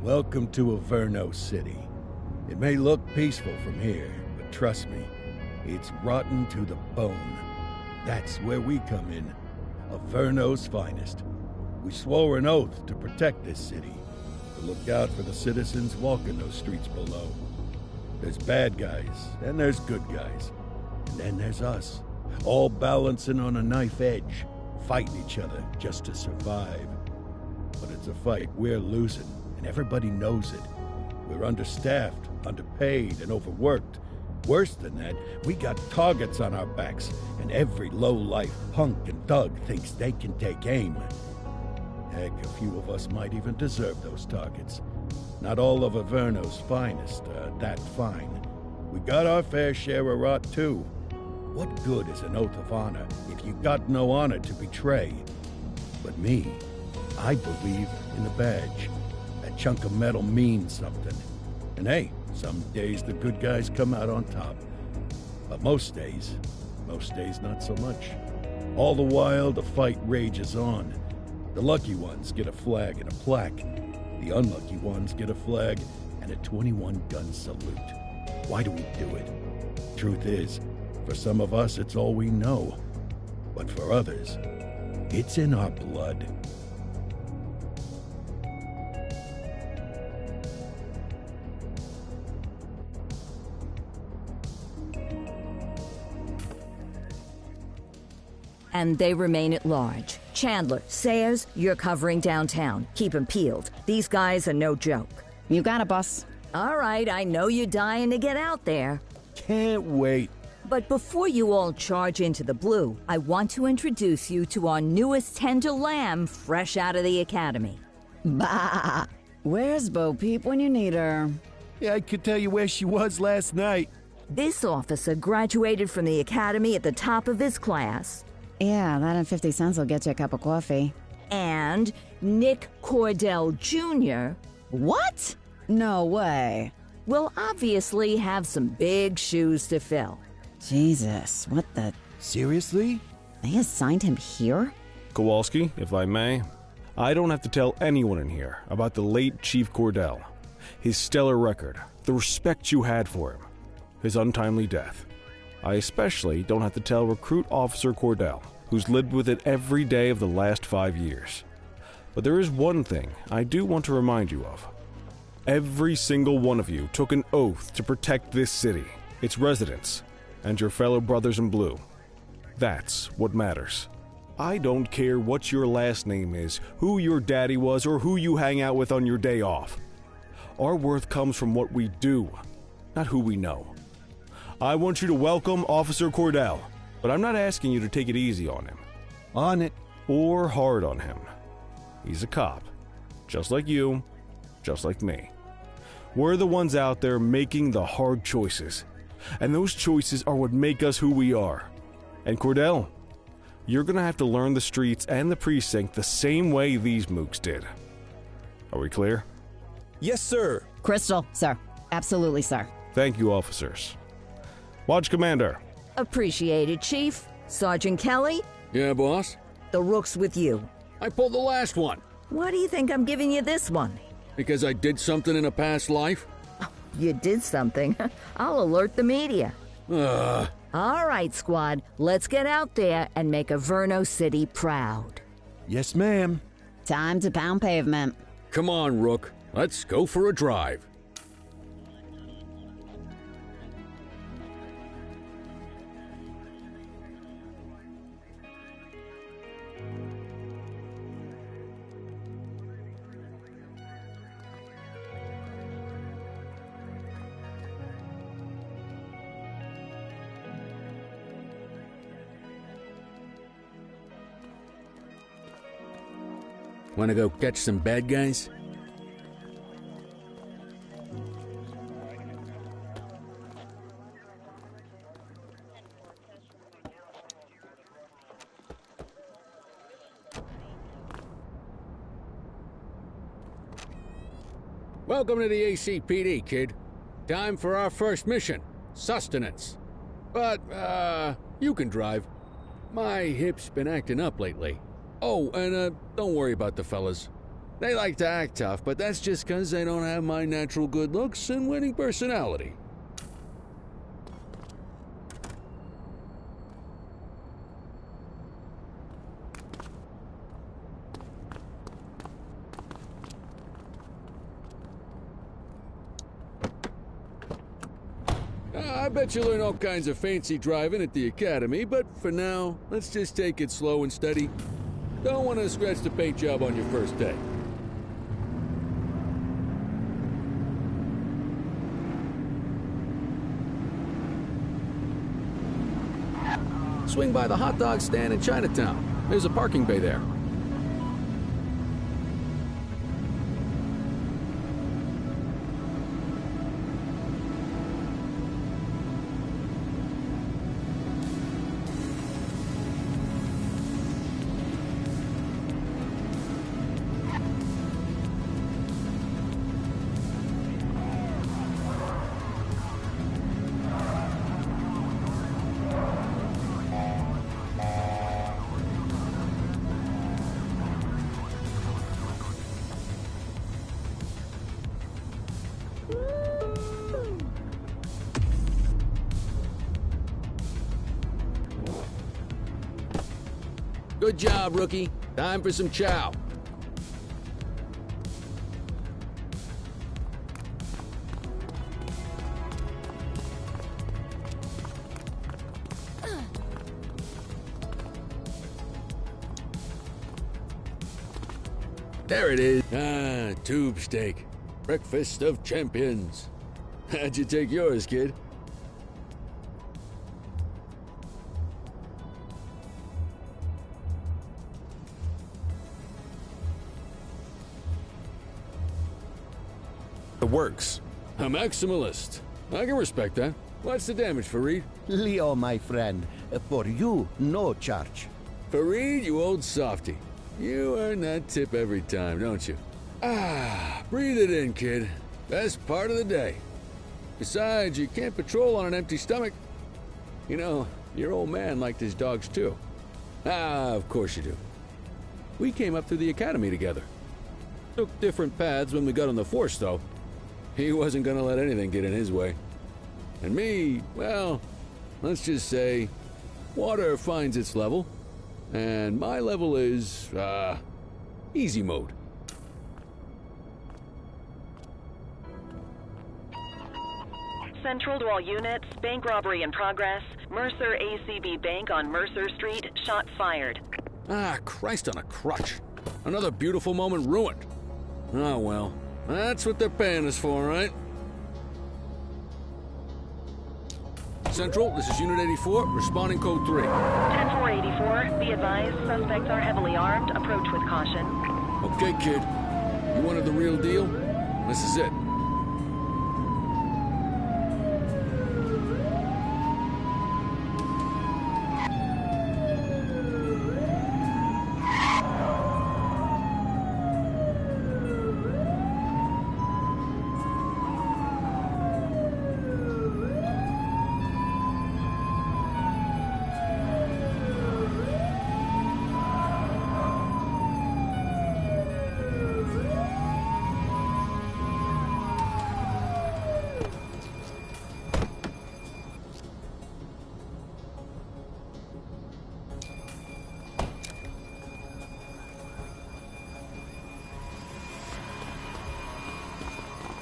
Welcome to Averno City. It may look peaceful from here, but trust me, it's rotten to the bone. That's where we come in, Averno's finest. We swore an oath to protect this city, to look out for the citizens walking those streets below. There's bad guys, and there's good guys. And then there's us, all balancing on a knife edge, fighting each other just to survive. But it's a fight we're losing, and everybody knows it. We're understaffed, underpaid, and overworked. Worse than that, we got targets on our backs, and every low-life punk and thug thinks they can take aim. Heck, a few of us might even deserve those targets. Not all of Averno's finest are that fine. We got our fair share of rot, too. What good is an oath of honor if you got no honor to betray? But me, I believe in the badge. That chunk of metal means something. And hey, some days the good guys come out on top. But most days not so much. All the while, the fight rages on. The lucky ones get a flag and a plaque. The unlucky ones get a flag and a 21-gun salute. Why do we do it? Truth is, for some of us, it's all we know. But for others, it's in our blood. And they remain at large. Chandler, Sayers, you're covering downtown. Keep 'em peeled. These guys are no joke. You got it, boss. All right, I know you're dying to get out there. Can't wait. But before you all charge into the blue, I want to introduce you to our newest tender lamb fresh out of the academy. Bah! Where's Bo Peep when you need her? Yeah, I could tell you where she was last night. This officer graduated from the academy at the top of his class. Yeah, that and 50 cents will get you a cup of coffee. And Nick Cordell Jr. What? No way. will obviously have some big shoes to fill. Jesus, what the... Seriously? They assigned him here? Kowalski, if I may, I don't have to tell anyone in here about the late Chief Cordell, his stellar record, the respect you had for him, his untimely death. I especially don't have to tell Recruit Officer Cordell, who's lived with it every day of the last 5 years. But there is one thing I do want to remind you of. Every single one of you took an oath to protect this city, its residents, and your fellow brothers in blue. That's what matters. I don't care what your last name is, who your daddy was, or who you hang out with on your day off. Our worth comes from what we do, not who we know. I want you to welcome Officer Cordell, but I'm not asking you to take it easy on him. On it. Or hard on him. He's a cop, just like you, just like me. We're the ones out there making the hard choices, and those choices are what make us who we are. And Cordell, you're gonna have to learn the streets and the precinct the same way these mooks did. Are we clear? Yes, sir. Crystal, sir. Absolutely, sir. Thank you, officers. Watch Commander. Appreciated, Chief. Sergeant Kelly, Yeah, boss? the rook's with you. I pulled the last one. Why do you think I'm giving you this one? Because I did something in a past life? You did something. I'll alert the media. Ugh. All right, squad. Let's get out there and make Averno City proud. Yes, ma'am. Time to pound pavement. Come on, Rook. Let's go for a drive. Wanna go catch some bad guys? Welcome to the ACPD, kid. Time for our first mission, sustenance. But, you can drive. My hip's been acting up lately. Oh, and don't worry about the fellas. They like to act tough, but that's just because they don't have my natural good looks and winning personality. I bet you learn all kinds of fancy driving at the academy, but for now, let's just take it slow and steady. Don't want to scratch the paint job on your first day. Swing by the hot dog stand in Chinatown. There's a parking bay there. Good job, rookie. Time for some chow. There it is. Ah, tube steak. Breakfast of champions. How'd you take yours, kid? It works. A maximalist. I can respect that. What's the damage, Fareed? Leo, my friend, for you, no charge. Fareed, you old softy. You earn that tip every time, don't you? Ah, breathe it in, kid. Best part of the day. Besides, you can't patrol on an empty stomach. You know, your old man liked his dogs too. Ah, of course you do. We came up through the academy together. Took different paths when we got on the force, though. He wasn't gonna let anything get in his way. And me, well, let's just say, water finds its level, and my level is, easy mode. Central to all units, bank robbery in progress. Mercer ACB Bank on Mercer Street, shot fired. Ah, Christ on a crutch. Another beautiful moment ruined. Oh well, that's what they're paying us for, right? Central, this is Unit 84, responding code 3. 10-484, be advised, suspects are heavily armed. Approach with caution. Okay, kid. You wanted the real deal? This is it.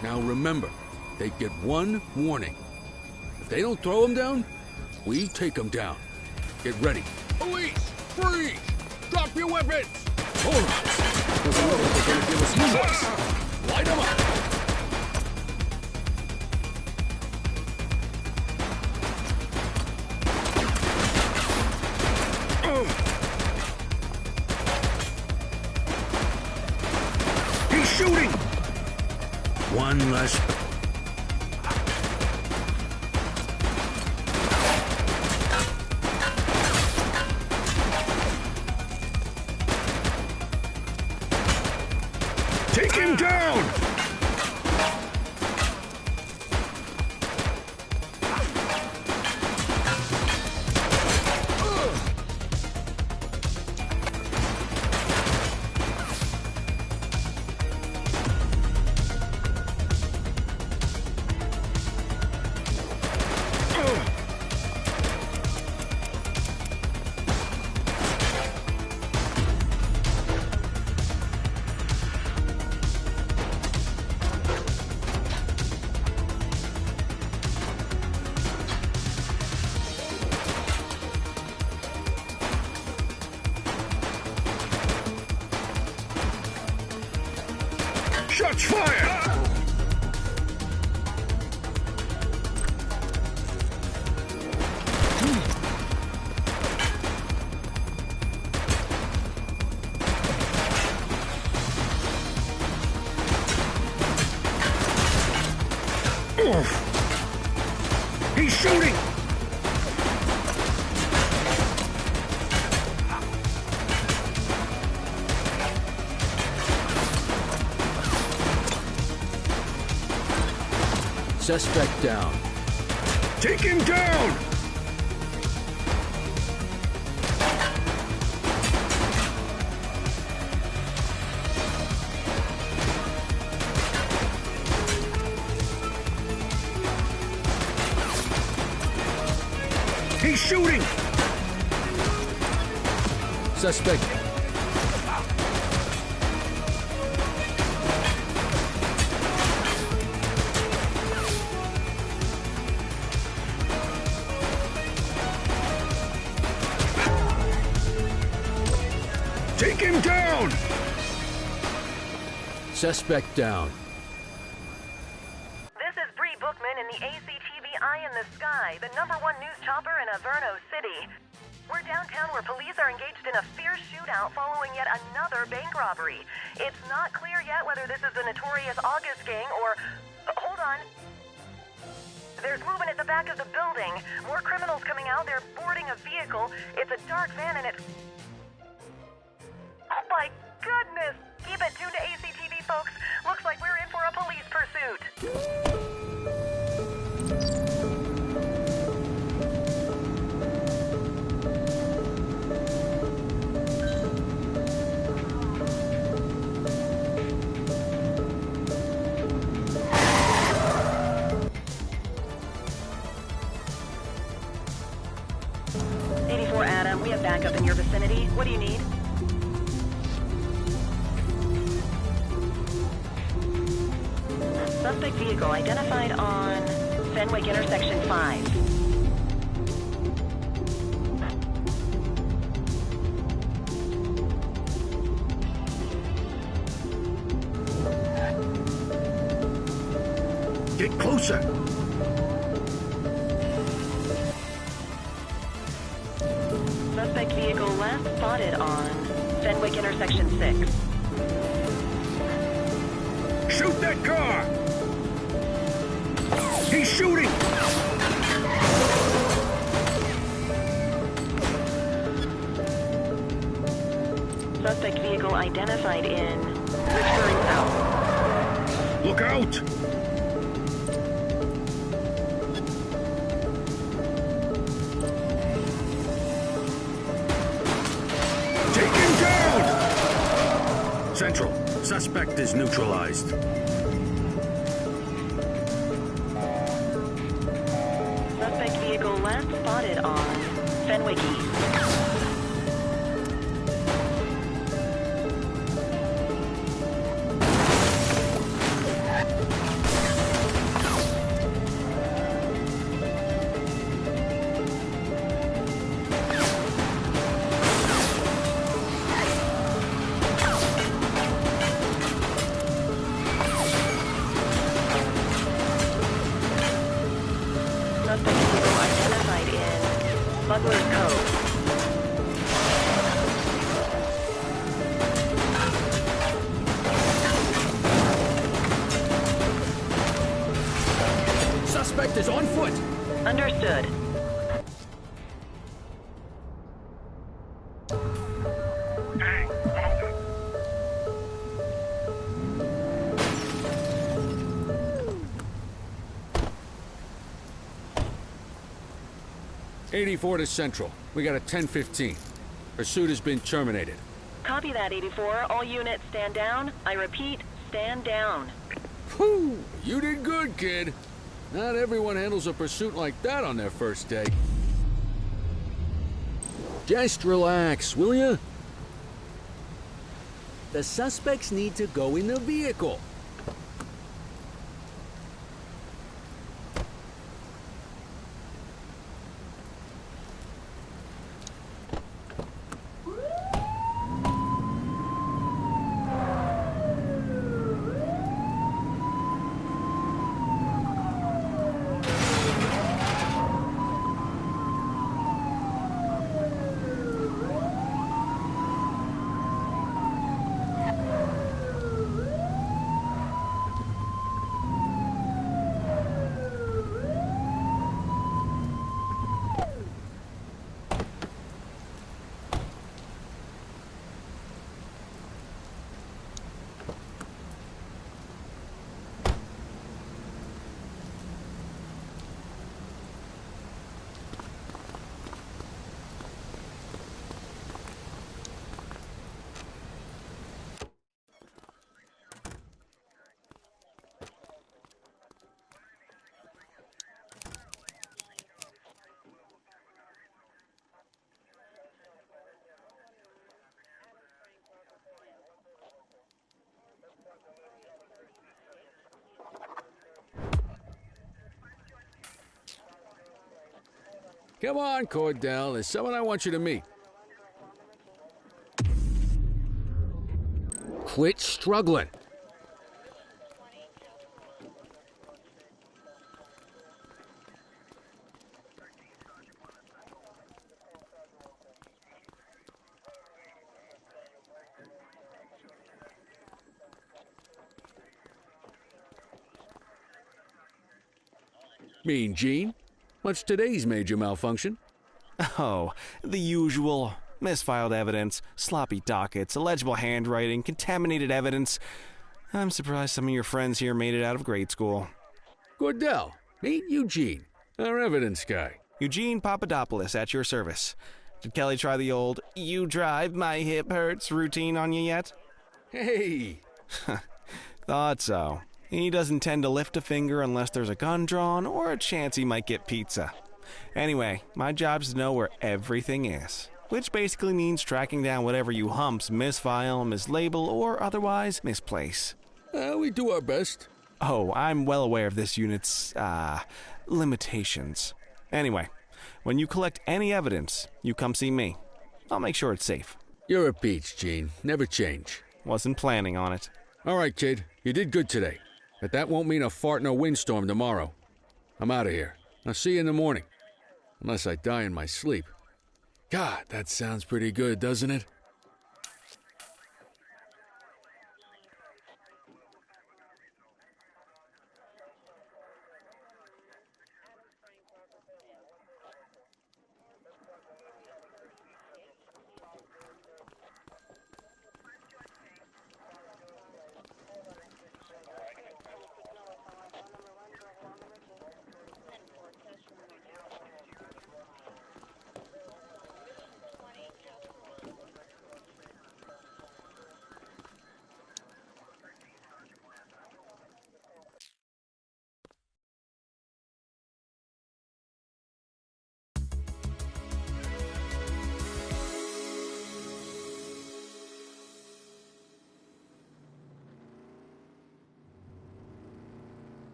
Now remember, they get one warning. If they don't throw them down, we take them down. Get ready. Police! Freeze! Drop your weapons! Morons! Doesn't look like they're gonna give us a choice. Light them up! He's shooting! One less. Take him down! Shots fired! He's shooting! Suspect down. Take him down! He's shooting! Suspect. Take him down! Suspect down. This is Bree Bookman in the ACTV Eye in the Sky, the #1 news chopper in Averno City. We're downtown where police are engaged in a fierce shootout following yet another bank robbery. It's not clear yet whether this is the notorious August gang or... hold on. There's movement at the back of the building. More criminals coming out. They're boarding a vehicle. It's a dark van and it's... oh my goodness! Keep it tuned to ACTV, folks. Looks like we're in for a police pursuit. 84 Adam, we have backup in your vicinity. What do you need? Suspect vehicle identified on Fenwick intersection 5. Get closer! Suspect vehicle last spotted on Fenwick intersection 6. Shoot that car! He's shooting! Suspect vehicle identified in Richbury South. Look out! Take him down! Central, suspect is neutralized. Suspect vehicle last spotted on Fenwick East. Suspect vehicle identified in Butler's Cove. Suspect is on foot. Understood. '84 to Central. We got a 10:15. Pursuit has been terminated. Copy that, 84. All units stand down. I repeat, stand down. Whew! You did good, kid. Not everyone handles a pursuit like that on their first day. Just relax, will ya? The suspects need to go in the vehicle. Come on, Cordell. There's someone I want you to meet. Quit struggling. Mean Gene? What's today's major malfunction? Oh, the usual. Misfiled evidence, sloppy dockets, illegible handwriting, contaminated evidence. I'm surprised some of your friends here made it out of grade school. Cordell, meet Eugene, our evidence guy. Eugene Papadopoulos at your service. Did Kelly try the old, "you drive, my hip hurts" routine on you yet? Hey! Thought so. He doesn't tend to lift a finger unless there's a gun drawn or a chance he might get pizza. Anyway, my job's to know where everything is, which basically means tracking down whatever you humps misfile, mislabel, or otherwise misplace. We do our best. Oh, I'm well aware of this unit's, limitations. Anyway, when you collect any evidence, you come see me. I'll make sure it's safe. You're a peach, Gene. Never change. Wasn't planning on it. All right, kid. You did good today. But that won't mean a fart in a windstorm tomorrow. I'm out of here. I'll see you in the morning. Unless I die in my sleep. God, that sounds pretty good, doesn't it?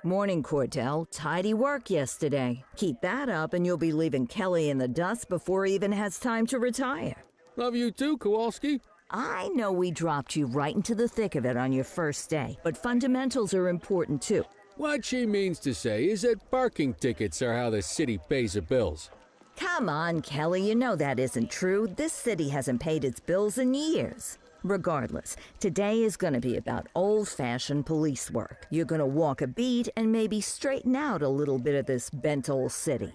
Morning, Cordell. Tidy work yesterday. Keep that up and you'll be leaving Kelly in the dust before he even has time to retire. Love you too, Kowalski. I know we dropped you right into the thick of it on your first day, but fundamentals are important too. What she means to say is that parking tickets are how the city pays the bills. Come on, Kelly, you know that isn't true. This city hasn't paid its bills in years. Regardless, today is going to be about old-fashioned police work. You're going to walk a beat and maybe straighten out a little bit of this bent old city.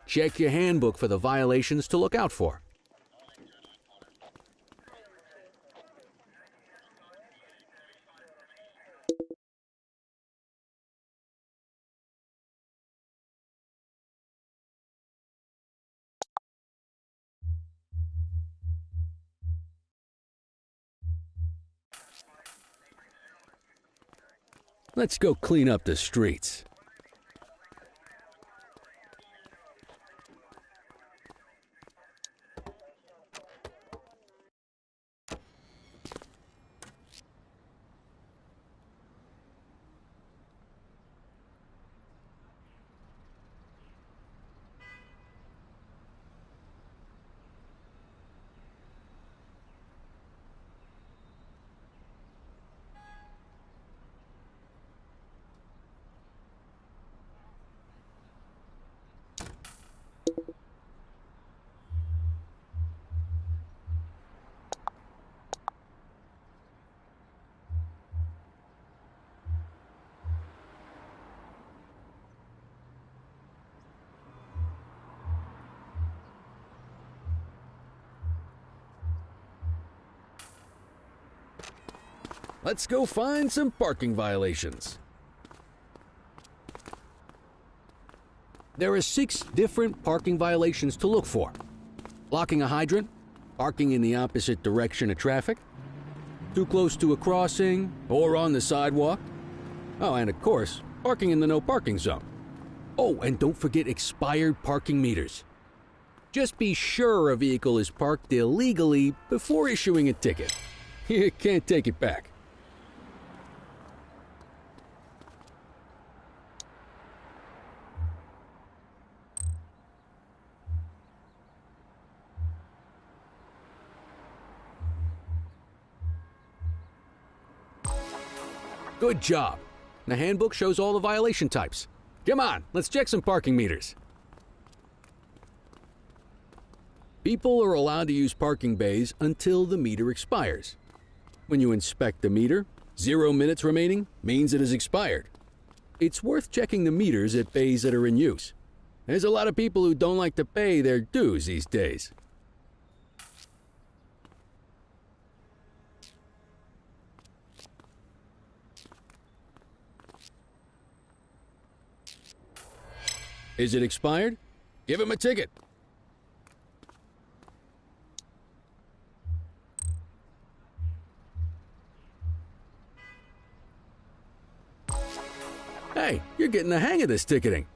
Check your handbook for the violations to look out for. Let's go clean up the streets. Let's go find some parking violations. There are 6 different parking violations to look for. Blocking a hydrant, parking in the opposite direction of traffic, too close to a crossing or on the sidewalk. Oh, and of course, parking in the no parking zone. Oh, and don't forget expired parking meters. Just be sure a vehicle is parked illegally before issuing a ticket. You can't take it back. Good job. The handbook shows all the violation types. Come on, let's check some parking meters. People are allowed to use parking bays until the meter expires. When you inspect the meter, 0 minutes remaining means it has expired. It's worth checking the meters at bays that are in use. There's a lot of people who don't like to pay their dues these days. Is it expired? Give him a ticket. Hey, you're getting the hang of this ticketing.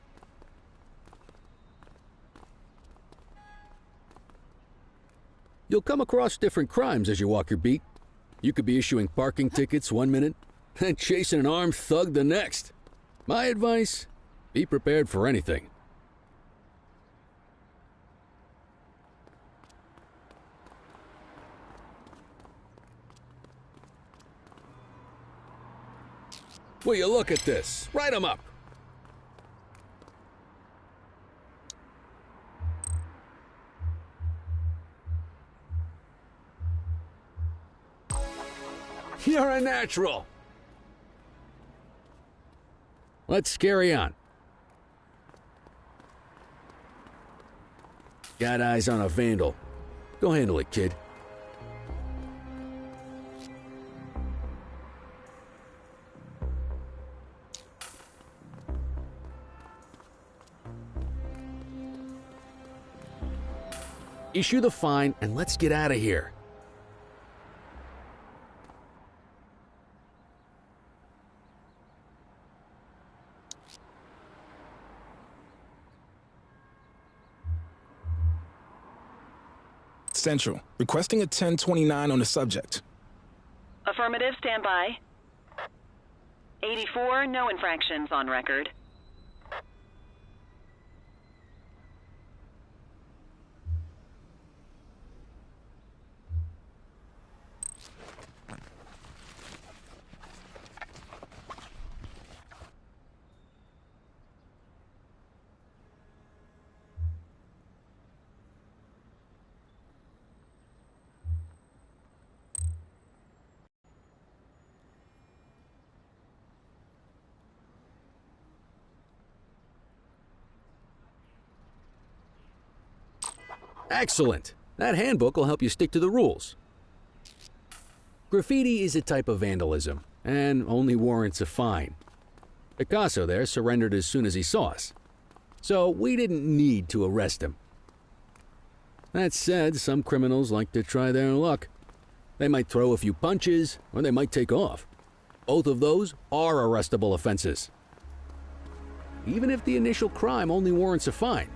You'll come across different crimes as you walk your beat. You could be issuing parking tickets 1 minute and chasing an armed thug the next. My advice, be prepared for anything. Will you look at this? Write 'em up. You're a natural. Let's carry on. Got eyes on a vandal. Go handle it, kid. Issue the fine and let's get out of here. Central, requesting a 1029 on the subject. Affirmative, stand by. 84, no infractions on record. Excellent. That handbook will help you stick to the rules. Graffiti is a type of vandalism and only warrants a fine. Picasso there surrendered as soon as he saw us, so we didn't need to arrest him. That said, some criminals like to try their luck. They might throw a few punches, or they might take off. Both of those are arrestable offenses. Even if the initial crime only warrants a fine,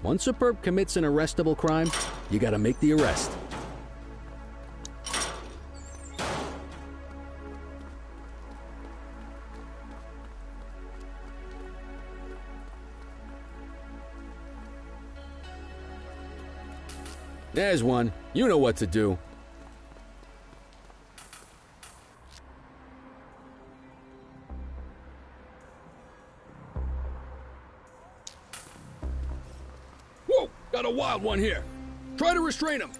once a perp commits an arrestable crime, you gotta make the arrest. There's one. You know what to do. Whoa! Got a wild one here. Try to restrain him.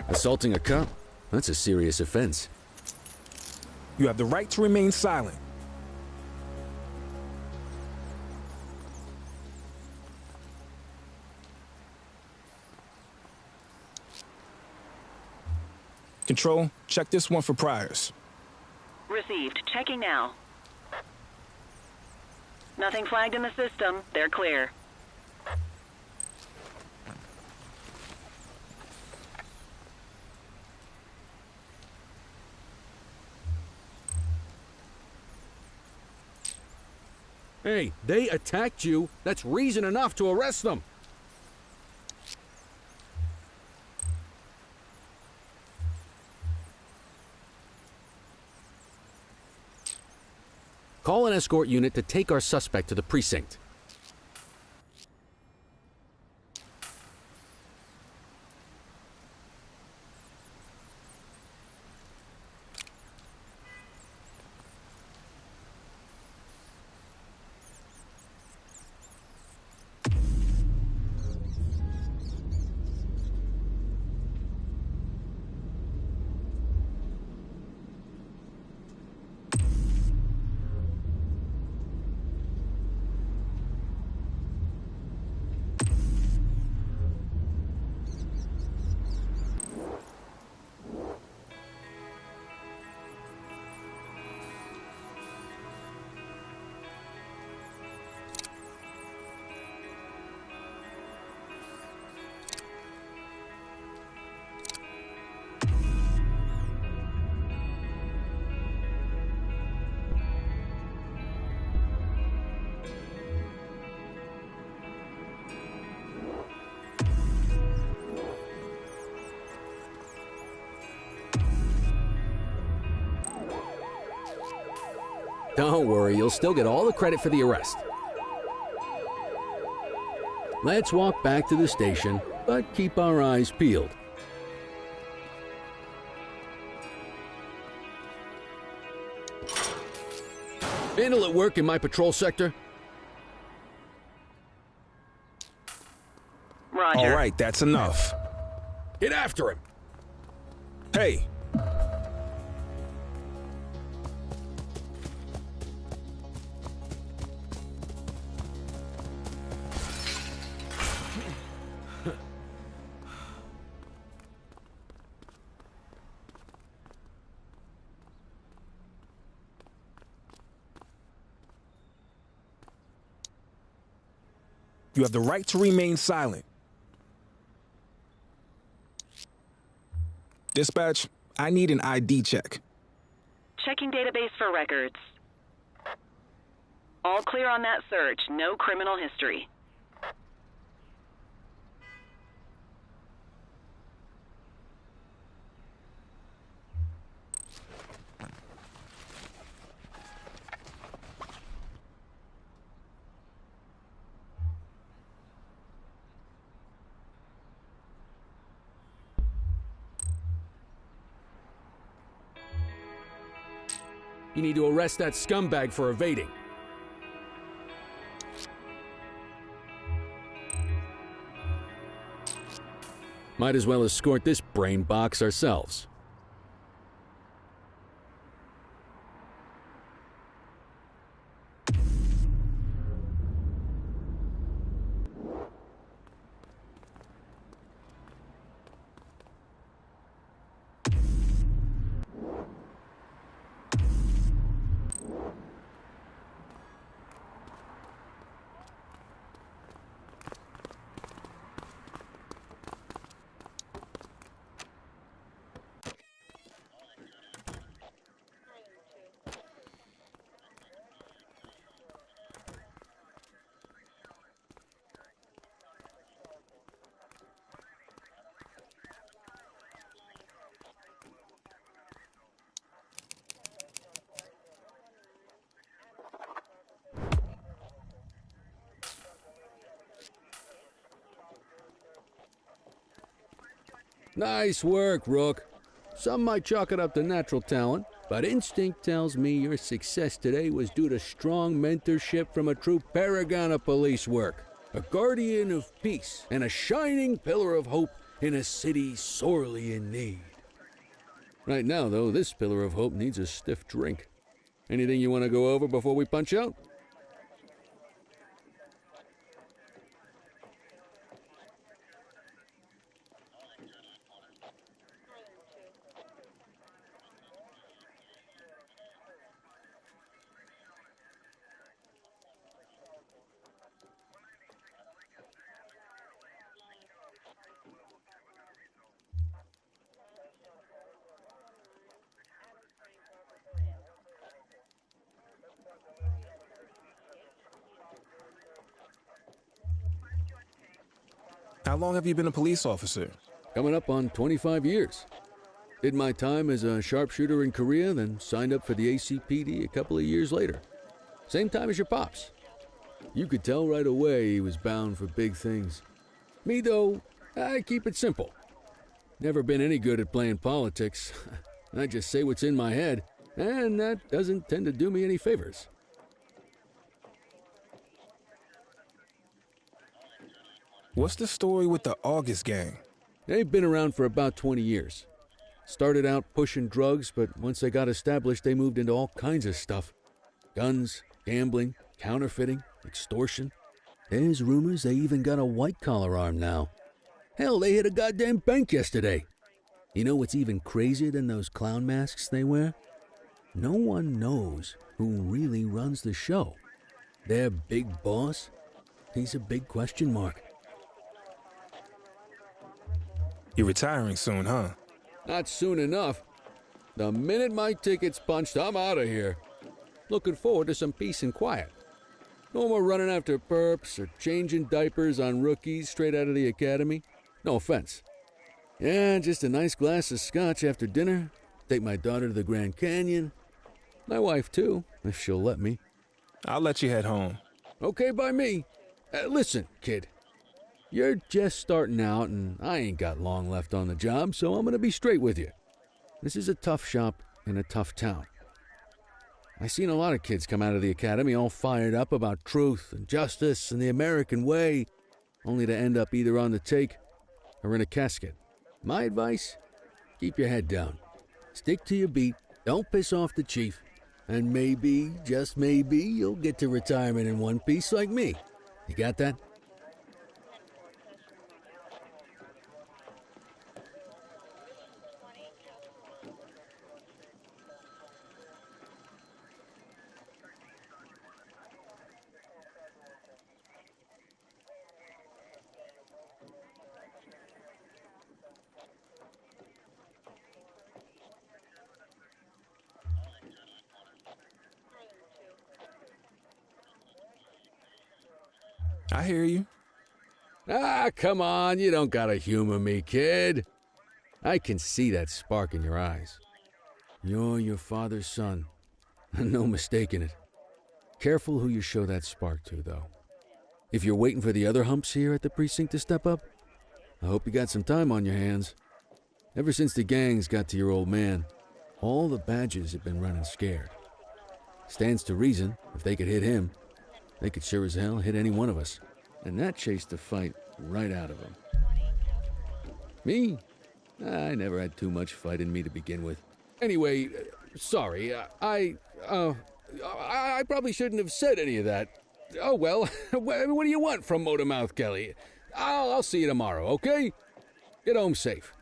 Assaulting a cop? That's a serious offense. You have the right to remain silent. Control, check this one for priors. Received. Checking now. Nothing flagged in the system. They're clear. Hey, they attacked you. That's reason enough to arrest them. Call an escort unit to take our suspect to the precinct. Don't worry, you'll still get all the credit for the arrest. Let's walk back to the station, but keep our eyes peeled. Vandal at work in my patrol sector? Roger. All right, that's enough. Get after him! Hey! You have the right to remain silent. Dispatch, I need an ID check. Checking database for records. All clear on that search. No criminal history. You need to arrest that scumbag for evading. Might as well escort this brain box ourselves. Nice work, Rook. Some might chalk it up to natural talent, but instinct tells me your success today was due to strong mentorship from a true paragon of police work, a guardian of peace, and a shining pillar of hope in a city sorely in need. Right now, though, this pillar of hope needs a stiff drink. Anything you want to go over before we punch out? How long have you been a police officer? Coming up on 25 years. Did my time as a sharpshooter in Korea, then signed up for the ACPD a couple of years later. Same time as your pops. You could tell right away he was bound for big things. Me, though, I keep it simple. Never been any good at playing politics. I just say what's in my head, and that doesn't tend to do me any favors. What's the story with the August gang? They've been around for about 20 years. Started out pushing drugs, but once they got established, they moved into all kinds of stuff. Guns, gambling, counterfeiting, extortion. There's rumors they even got a white-collar arm now. Hell, they hit a goddamn bank yesterday. You know what's even crazier than those clown masks they wear? No one knows who really runs the show. Their big boss? He's a big question mark. You're retiring soon, huh? Not soon enough. The minute my ticket's punched, I'm out of here. Looking forward to some peace and quiet. No more running after perps or changing diapers on rookies straight out of the academy. No offense. Yeah, just a nice glass of scotch after dinner, take my daughter to the Grand Canyon, My wife, too, if she'll let me. I'll let you head home. Okay by me. Listen, kid. You're just starting out, and I ain't got long left on the job, so I'm gonna be straight with you. This is a tough shop in a tough town. I seen a lot of kids come out of the academy all fired up about truth and justice and the American way, only to end up either on the take or in a casket. My advice? Keep your head down. Stick to your beat. Don't piss off the chief. And maybe, just maybe, you'll get to retirement in one piece like me. You got that? I hear you. Ah, come on, you don't gotta humor me, kid. I can see that spark in your eyes. You're your father's son. No mistaking it. Careful who you show that spark to, though. If you're waiting for the other humps here at the precinct to step up, I hope you got some time on your hands. Ever since the gangs got to your old man, all the badges have been running scared. Stands to reason, if they could hit him, they could sure as hell hit any one of us. And that chased the fight right out of him. Me? I never had too much fight in me to begin with. Anyway, sorry, I probably shouldn't have said any of that. Oh well, what do you want from Motormouth Kelly? I'll see you tomorrow, okay? Get home safe.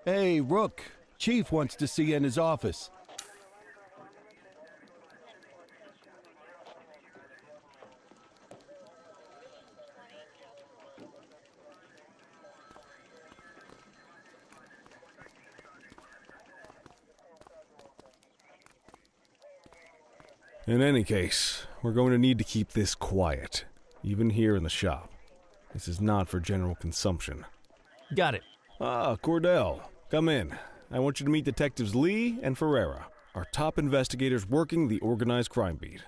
Hey, Rook. Chief wants to see you in his office. In any case, we're going to need to keep this quiet, even here in the shop. This is not for general consumption. Got it. Ah, Cordell, come in. I want you to meet Detectives Lee and Ferreira, our top investigators working the organized crime beat.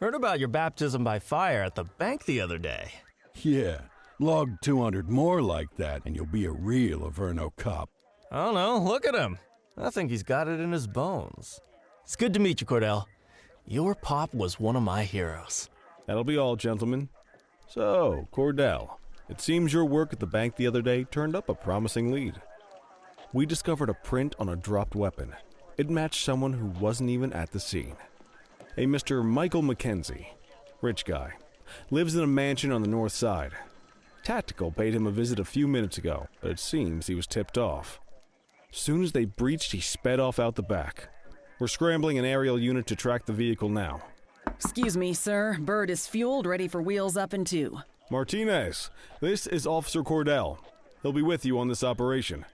Heard about your baptism by fire at the bank the other day. Yeah, log 200 more like that, and you'll be a real Averno cop. I don't know, look at him. I think he's got it in his bones. It's good to meet you, Cordell. Your pop was one of my heroes. That'll be all, gentlemen. So, Cordell, it seems your work at the bank the other day turned up a promising lead. We discovered a print on a dropped weapon. It matched someone who wasn't even at the scene. A Mr. Michael McKenzie, rich guy, lives in a mansion on the north side. Tactical paid him a visit a few minutes ago, but it seems he was tipped off. Soon as they breached, he sped off out the back. We're scrambling an aerial unit to track the vehicle now. Excuse me, sir. Bird is fueled, ready for wheels up in 2. Martinez, this is Officer Cordell. He'll be with you on this operation.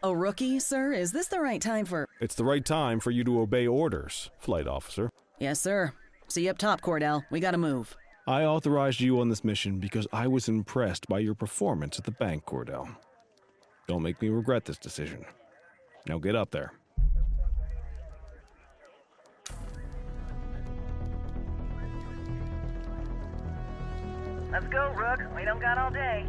A rookie, sir? Is this the right time for... It's the right time for you to obey orders, Flight Officer. Yes, sir. See you up top, Cordell. We gotta move. I authorized you on this mission because I was impressed by your performance at the bank, Cordell. Don't make me regret this decision. Now get up there. Let's go, Rook. We don't got all day.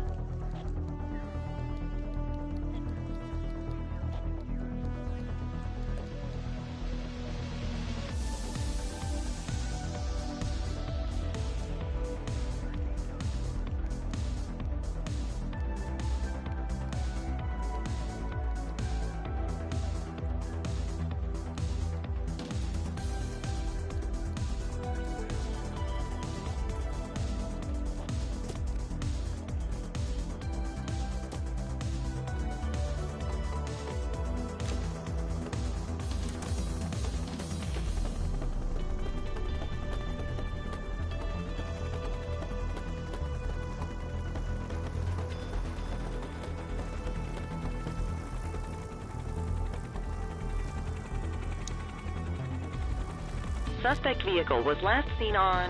Suspect vehicle was last seen on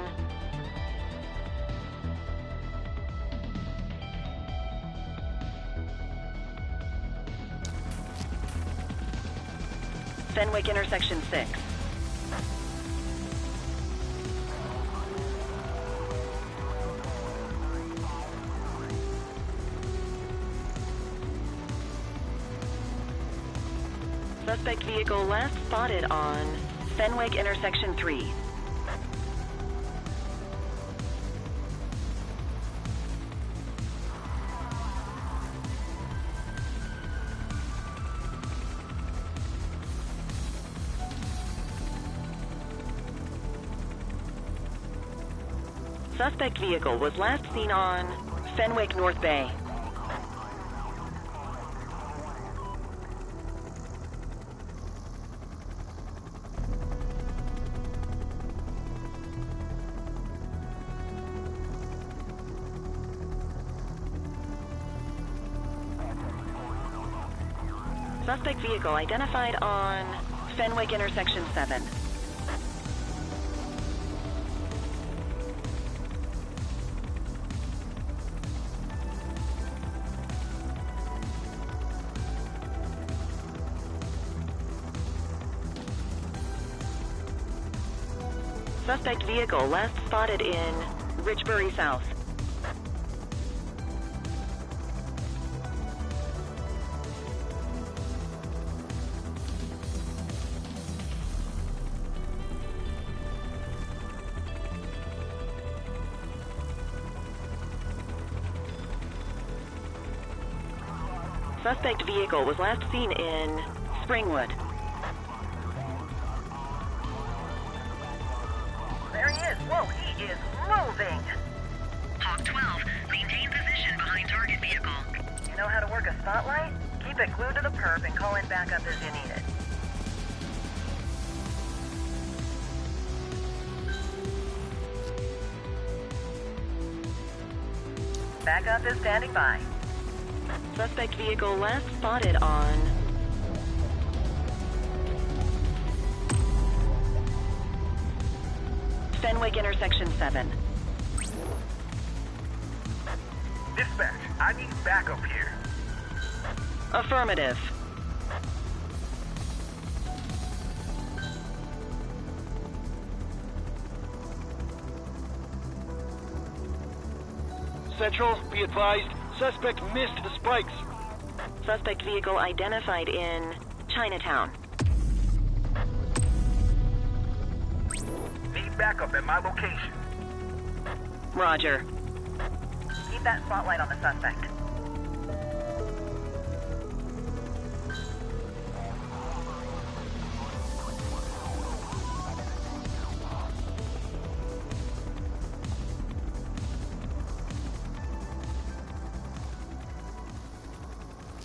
Fenwick intersection 6. Suspect vehicle last spotted on Fenwick intersection 3. Suspect vehicle was last seen on Fenwick North Bay. Suspect vehicle identified on Fenwick intersection 7. Suspect vehicle last spotted in Richbury South. Suspect vehicle was last seen in Springwood. There he is. Whoa, he is moving. Hawk 12, maintain position behind target vehicle. You know how to work a spotlight? Keep it glued to the perp and call in backup as you need it. Backup is standing by. Suspect vehicle last spotted on Fenwick intersection 7. Dispatch, I need backup here. Affirmative. Central, be advised, suspect missed the spikes. Suspect vehicle identified in Chinatown. Need backup at my location. Roger. Keep that spotlight on the suspect.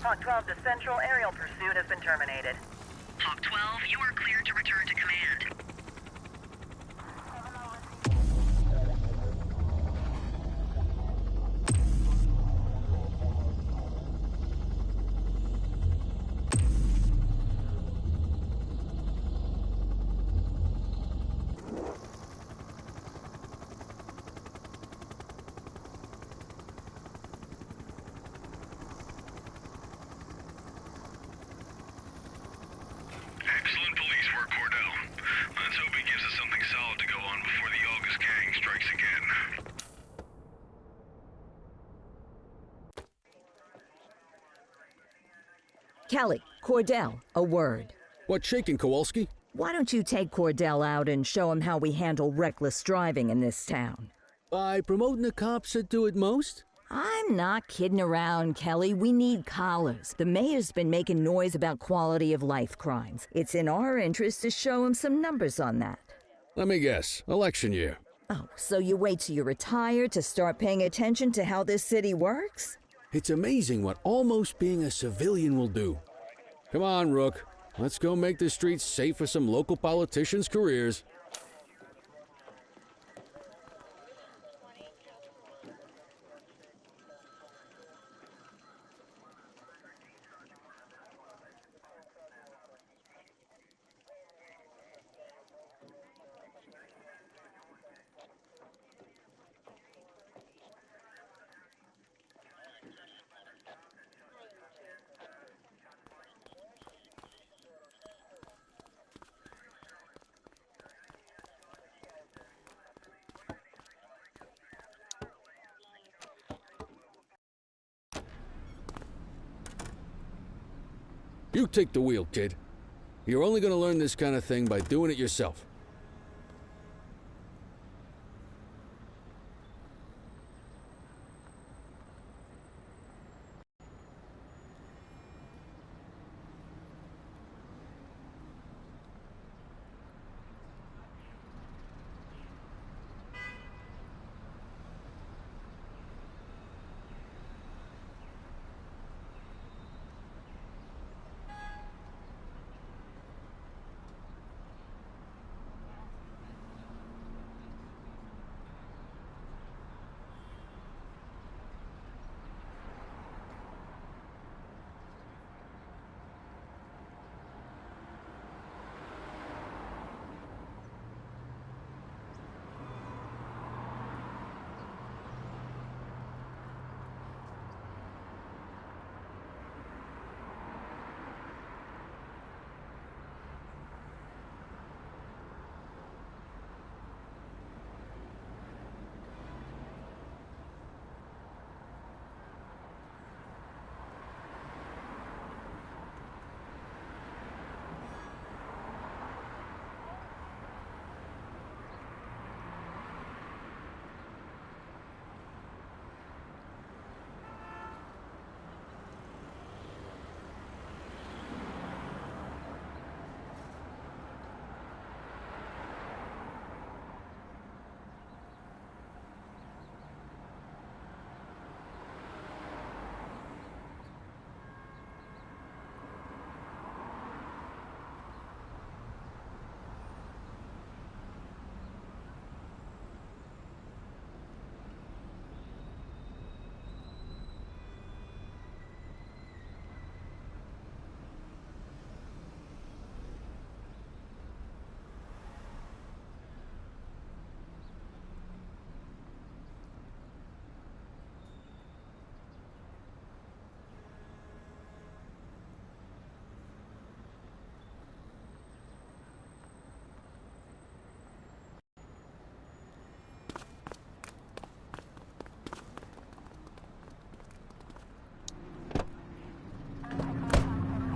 Hawk 12 to Central, aerial pursuit has been terminated. Hawk 12, you are cleared to return to command. Excellent police work, Cordell. Let's hope he gives us something solid to go on before the August gang strikes again. Kelly, Cordell, a word. What's shaking, Kowalski? Why don't you take Cordell out and show him how we handle reckless driving in this town? By promoting the cops that do it most? I'm not kidding around, Kelly. We need collars. The mayor's been making noise about quality of life crimes. It's in our interest to show him some numbers on that. Let me guess. Election year. Oh, so you wait till you're retired to start paying attention to how this city works? It's amazing what almost being a civilian will do. Come on, Rook. Let's go make the streets safe for some local politicians' careers. You take the wheel, kid. You're only gonna learn this kind of thing by doing it yourself.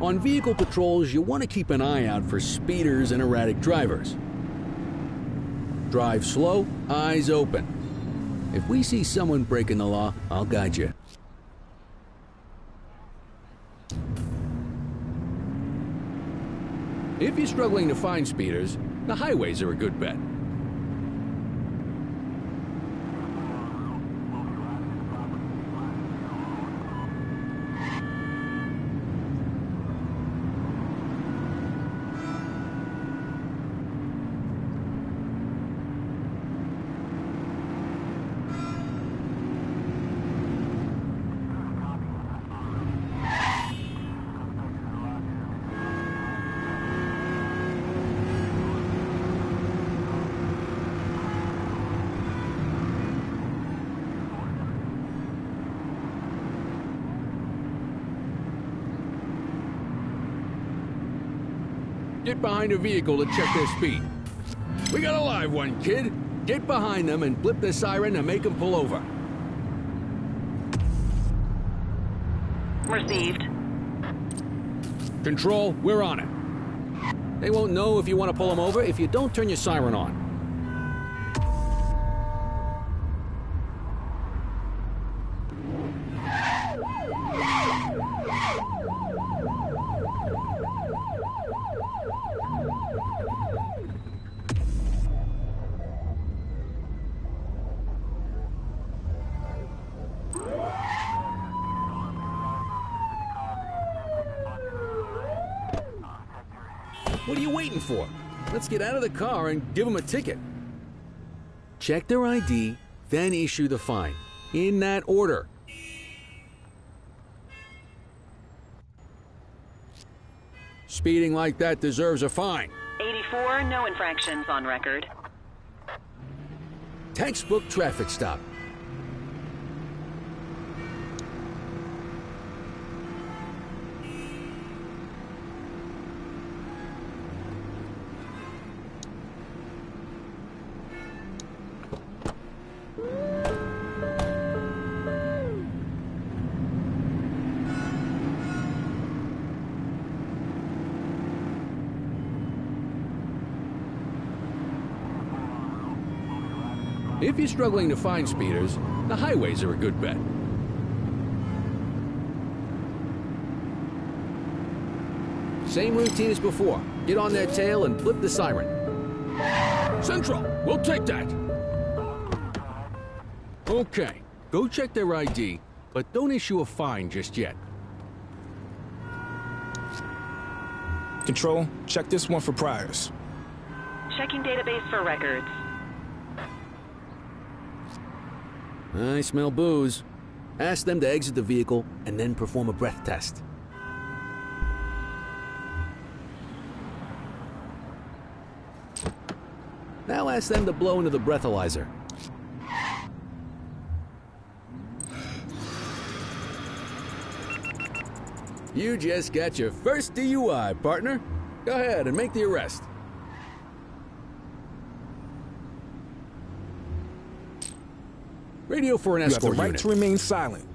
On vehicle patrols, you want to keep an eye out for speeders and erratic drivers. Drive slow, eyes open. If we see someone breaking the law, I'll guide you. If you're struggling to find speeders, the highways are a good bet. Get behind a vehicle to check their speed. We got a live one, kid. Get behind them and blip the siren to make them pull over. Received. Control, we're on it. They won't know if you want to pull them over if you don't turn your siren on. What are you waiting for? Let's get out of the car and give them a ticket. Check their ID, then issue the fine. In that order. Speeding like that deserves a fine. 84, no infractions on record. Textbook traffic stop. If you're struggling to find speeders, the highways are a good bet. Same routine as before. Get on their tail and flip the siren. Central, we'll take that. Okay, go check their ID, but don't issue a fine just yet. Control, check this one for priors. Checking database for records. I smell booze. Ask them to exit the vehicle and then perform a breath test. Now ask them to blow into the breathalyzer. You just got your first DUI, partner. Go ahead and make the arrest. Radio for an escort unit. You have the right to remain silent.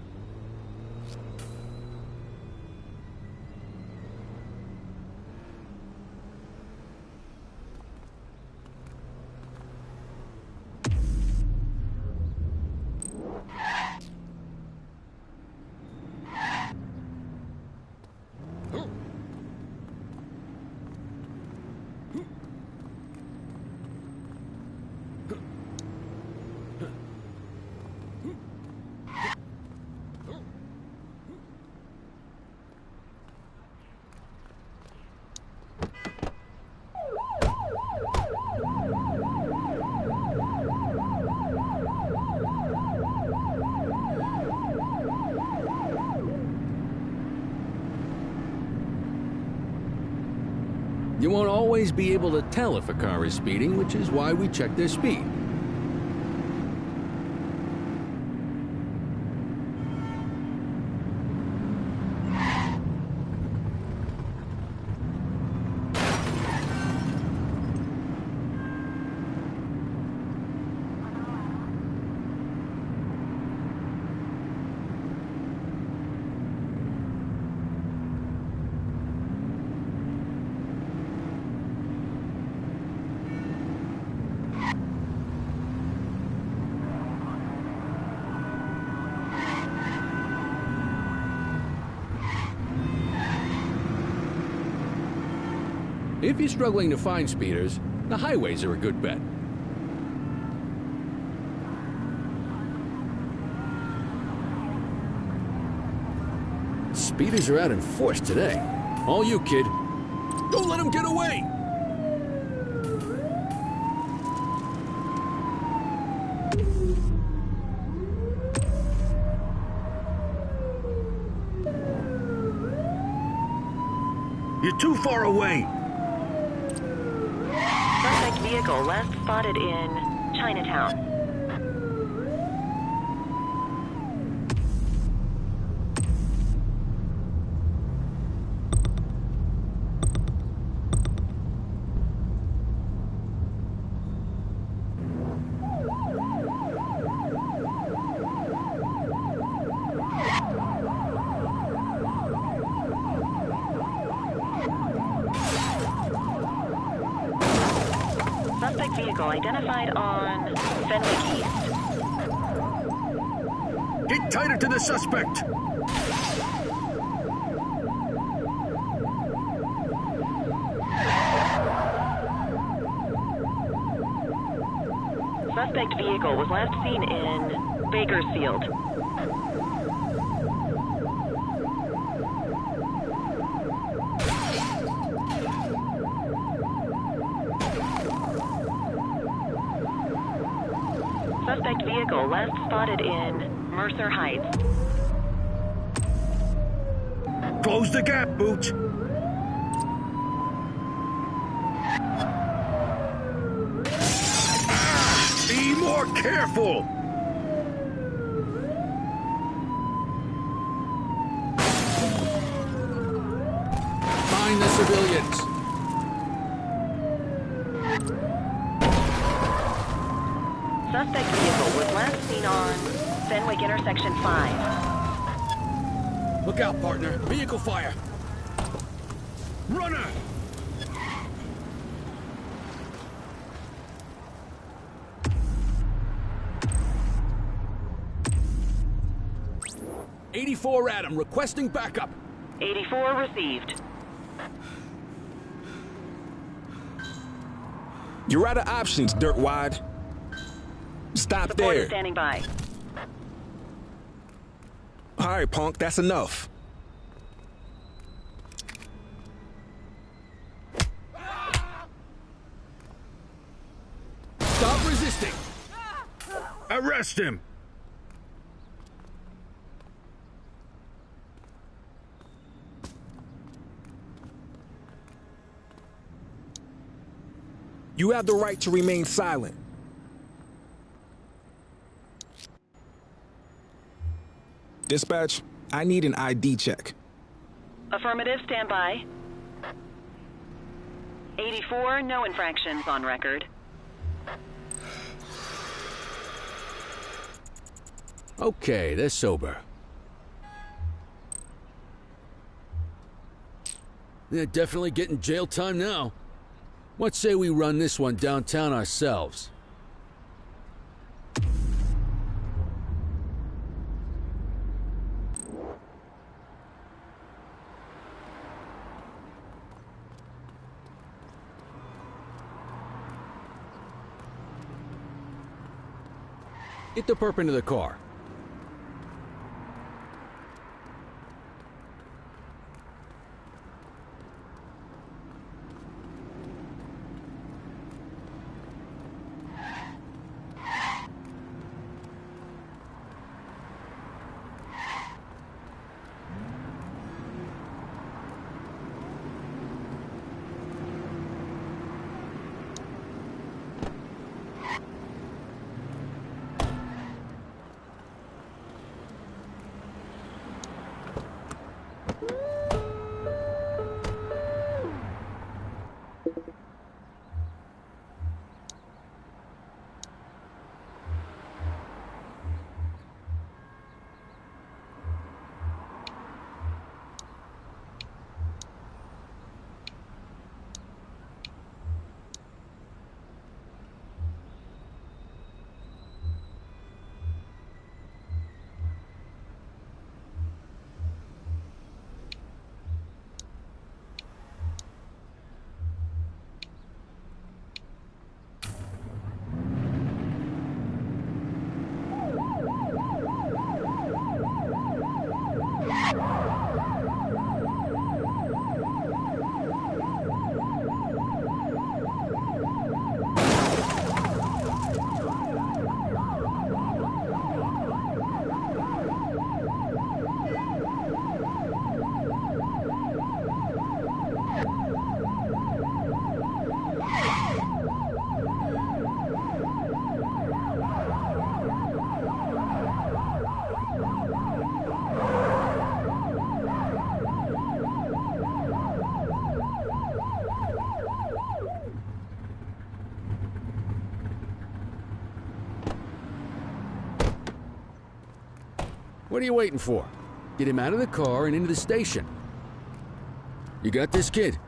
You won't always be able to tell if a car is speeding, which is why we check their speed. If you're struggling to find speeders, the highways are a good bet. Speeders are out in force today. All you, kid. Don't let them get away! You're too far away! Suspect vehicle last spotted in Chinatown. Suspect vehicle identified on Fenwick East. Get tighter to the suspect! Suspect vehicle was last seen in Bakersfield. Suspect vehicle last spotted in Mercer Heights. Close the gap, Boots! Be more careful! Find the civilians! Suspect vehicle was last seen on Fenwick Intersection 5. Look out, partner. Vehicle fire. Runner! 84 Adam, requesting backup. 84 received. You're out of options, Dirtwad. Stop Support there. is standing by. All right, punk, that's enough. Stop resisting. Arrest him. You have the right to remain silent. Dispatch, I need an ID check. Affirmative, stand by. 84, no infractions on record. Okay, they're sober. They're definitely getting jail time now. What say we run this one downtown ourselves? Get the perp into the car. What are you waiting for? Get him out of the car and into the station. You got this, kid?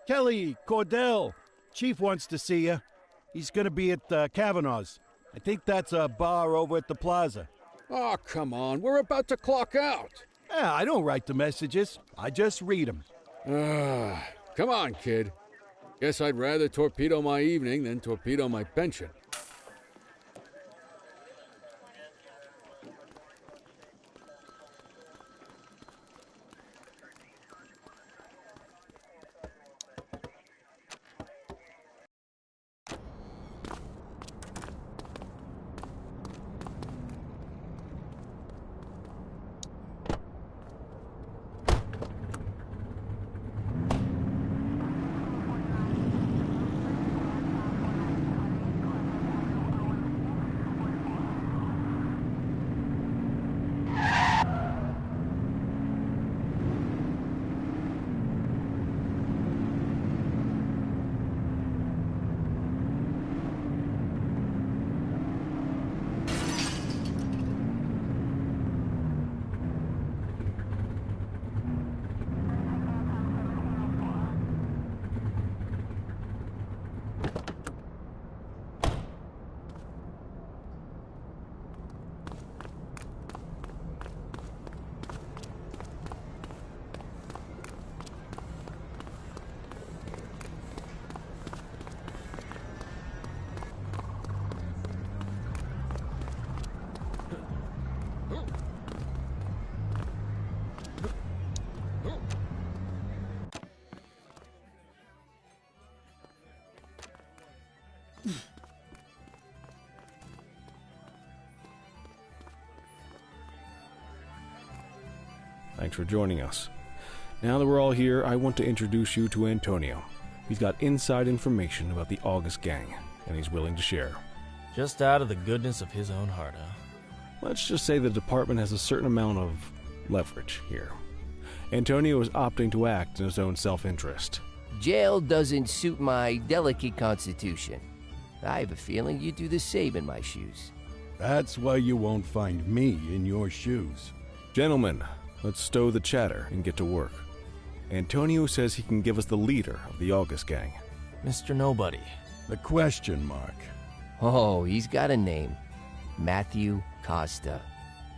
Kelly, Cordell. Chief wants to see you. He's gonna be at Kavanaugh's. I think that's a bar over at the plaza. Oh, come on. We're about to clock out. Yeah, I don't write the messages. I just read them. Come on, kid. Guess I'd rather torpedo my evening than torpedo my pension. Thanks for joining us. Now that we're all here, I want to introduce you to Antonio. He's got inside information about the August gang, and he's willing to share. Just out of the goodness of his own heart, huh? Let's just say the department has a certain amount of leverage here. Antonio is opting to act in his own self-interest. Jail doesn't suit my delicate constitution. I have a feeling you'd do the same in my shoes. That's why you won't find me in your shoes. Gentlemen, let's stow the chatter and get to work. Antonio says he can give us the leader of the August gang. Mr. Nobody. The question mark. Oh, he's got a name. Matthew Costa.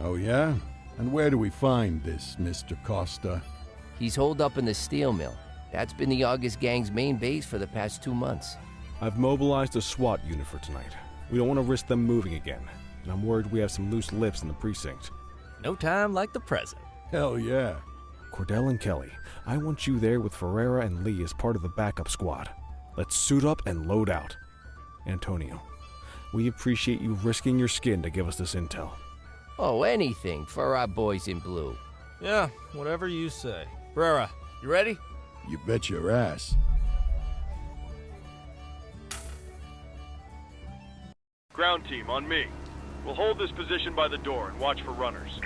Oh, yeah? And where do we find this Mr. Costa? He's holed up in the steel mill. That's been the August gang's main base for the past 2 months. I've mobilized a SWAT unit for tonight. We don't want to risk them moving again, and I'm worried we have some loose lips in the precinct. No time like the present. Hell yeah. Cordell and Kelly, I want you there with Ferreira and Lee as part of the backup squad. Let's suit up and load out. Antonio, we appreciate you risking your skin to give us this intel. Oh, anything for our boys in blue. Yeah, whatever you say. Ferreira, you ready? You bet your ass. Ground team, on me. We'll hold this position by the door and watch for runners.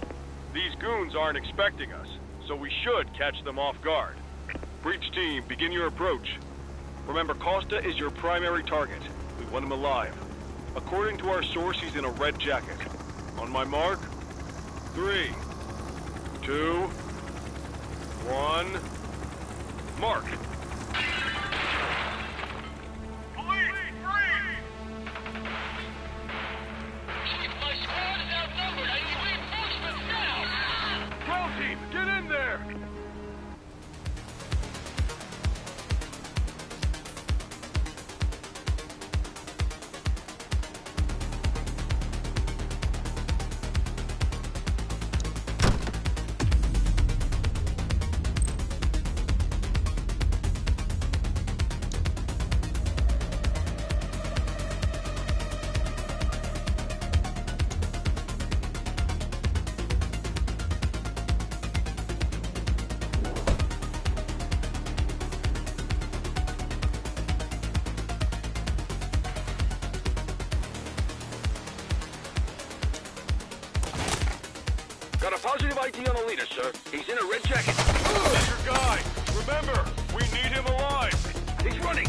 These goons aren't expecting us, so we should catch them off guard. Breach team, begin your approach. Remember, Costa is your primary target. We want him alive. According to our source, he's in a red jacket. On my mark, 3, 2, 1, mark! Get in there! Got a positive ID on the leader, sir. He's in a red jacket. That's your guy. Remember, we need him alive. He's running.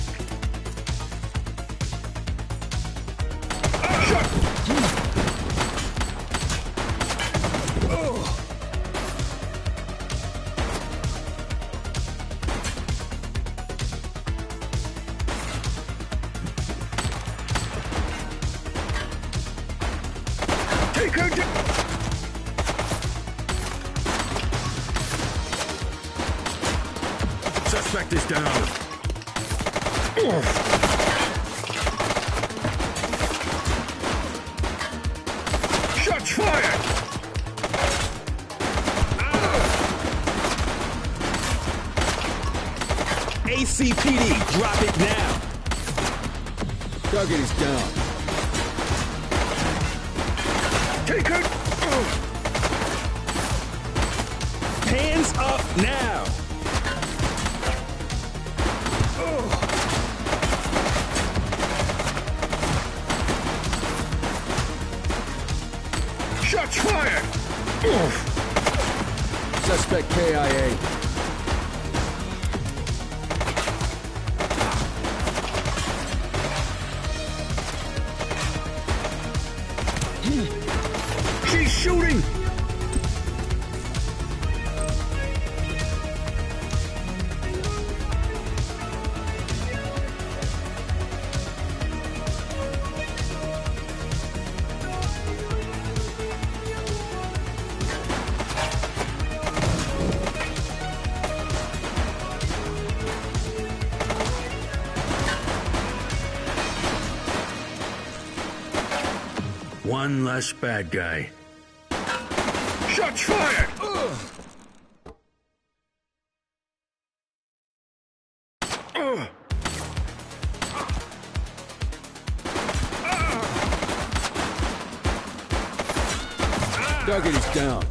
Take her down! Suspect is down. Shots fired! ACPD, drop it now. Target is down. Take her! Hands up now. Shots fired! Suspect KIA. She's shooting! One less bad guy. Shots fired! Target is down.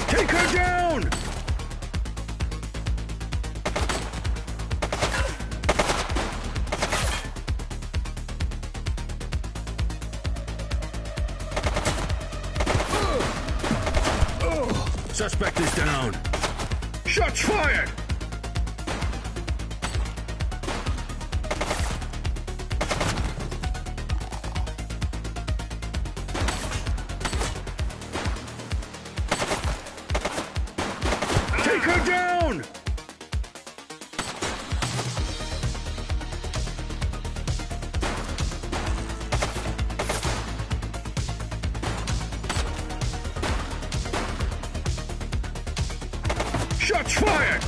Take her down! Suspect is down. Shots fired! Take her down! Shots fired!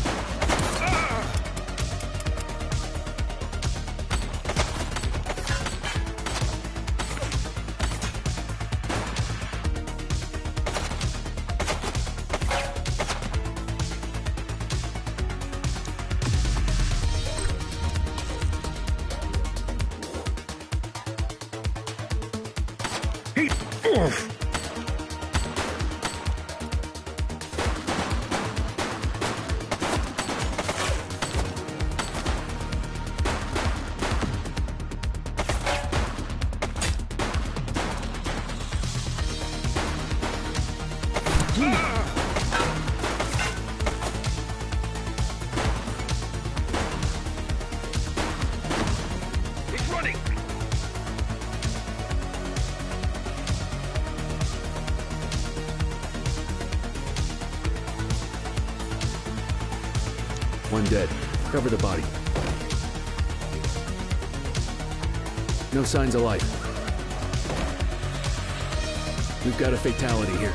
He's running! One dead. Cover the body. No signs of life. We've got a fatality here.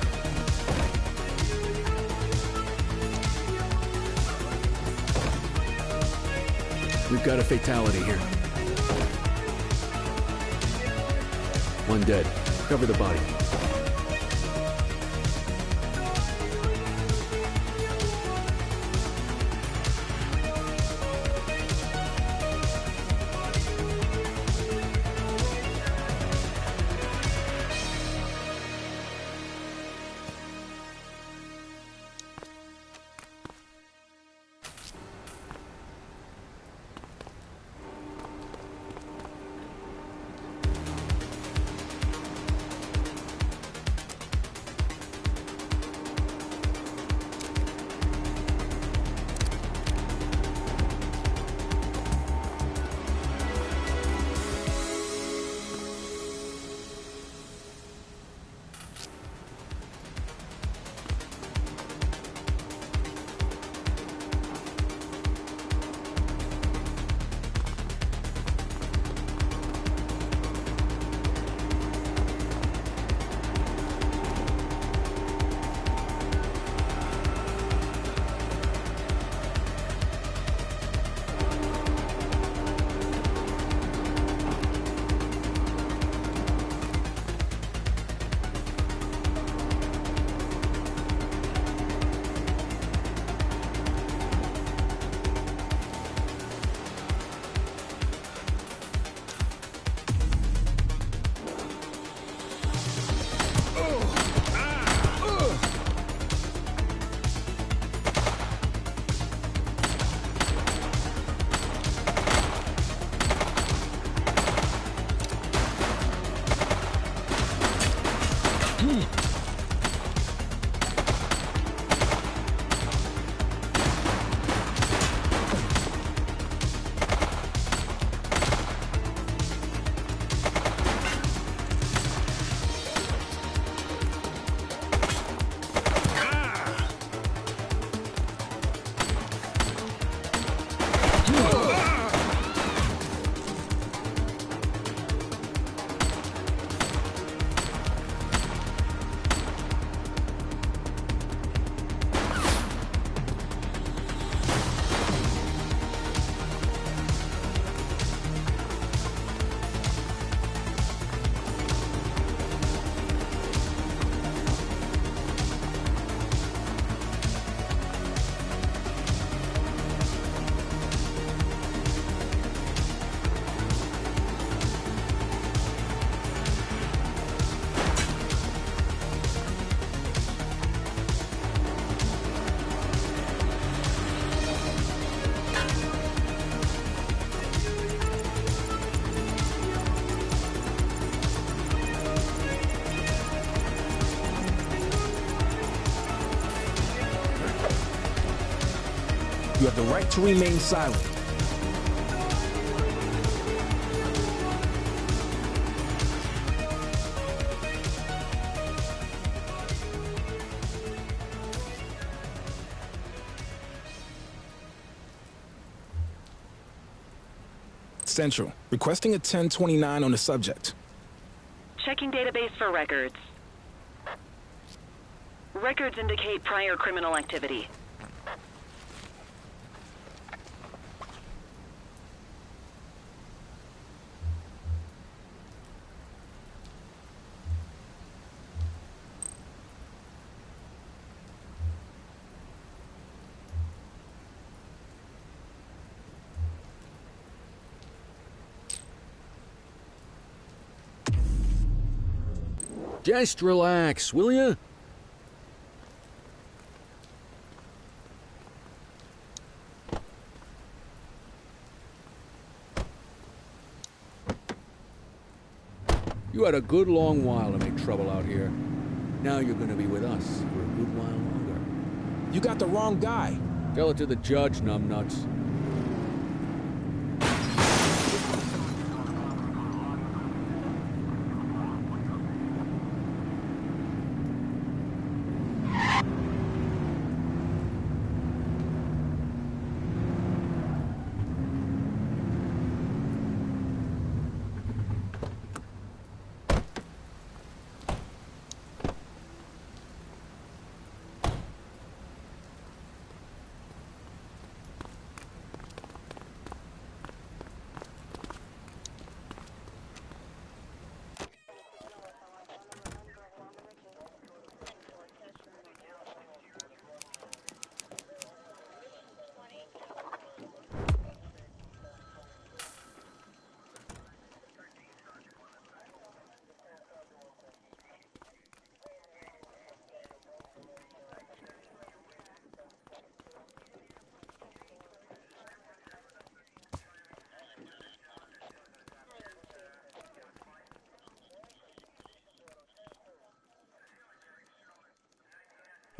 We've got a fatality here. One dead. Cover the body. You have the right to remain silent. Central, requesting a 1029 on the subject. Checking database for records. Records indicate prior criminal activity. Just relax, will ya? You had a good long while to make trouble out here. Now you're gonna be with us for a good while longer. You got the wrong guy. Tell it to the judge, numbnuts.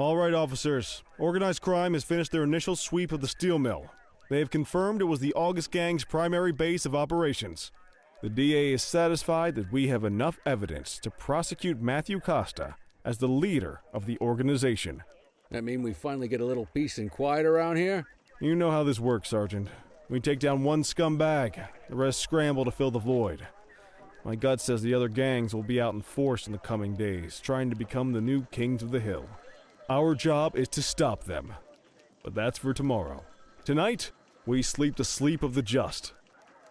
All right, officers. Organized crime has finished their initial sweep of the steel mill. They have confirmed it was the August Gang's primary base of operations. The DA is satisfied that we have enough evidence to prosecute Matthew Costa as the leader of the organization. That mean we finally get a little peace and quiet around here? You know how this works, Sergeant. We take down one scumbag, the rest scramble to fill the void. My gut says the other gangs will be out in force in the coming days, trying to become the new kings of the hill. Our job is to stop them. But that's for tomorrow. Tonight, we sleep the sleep of the just.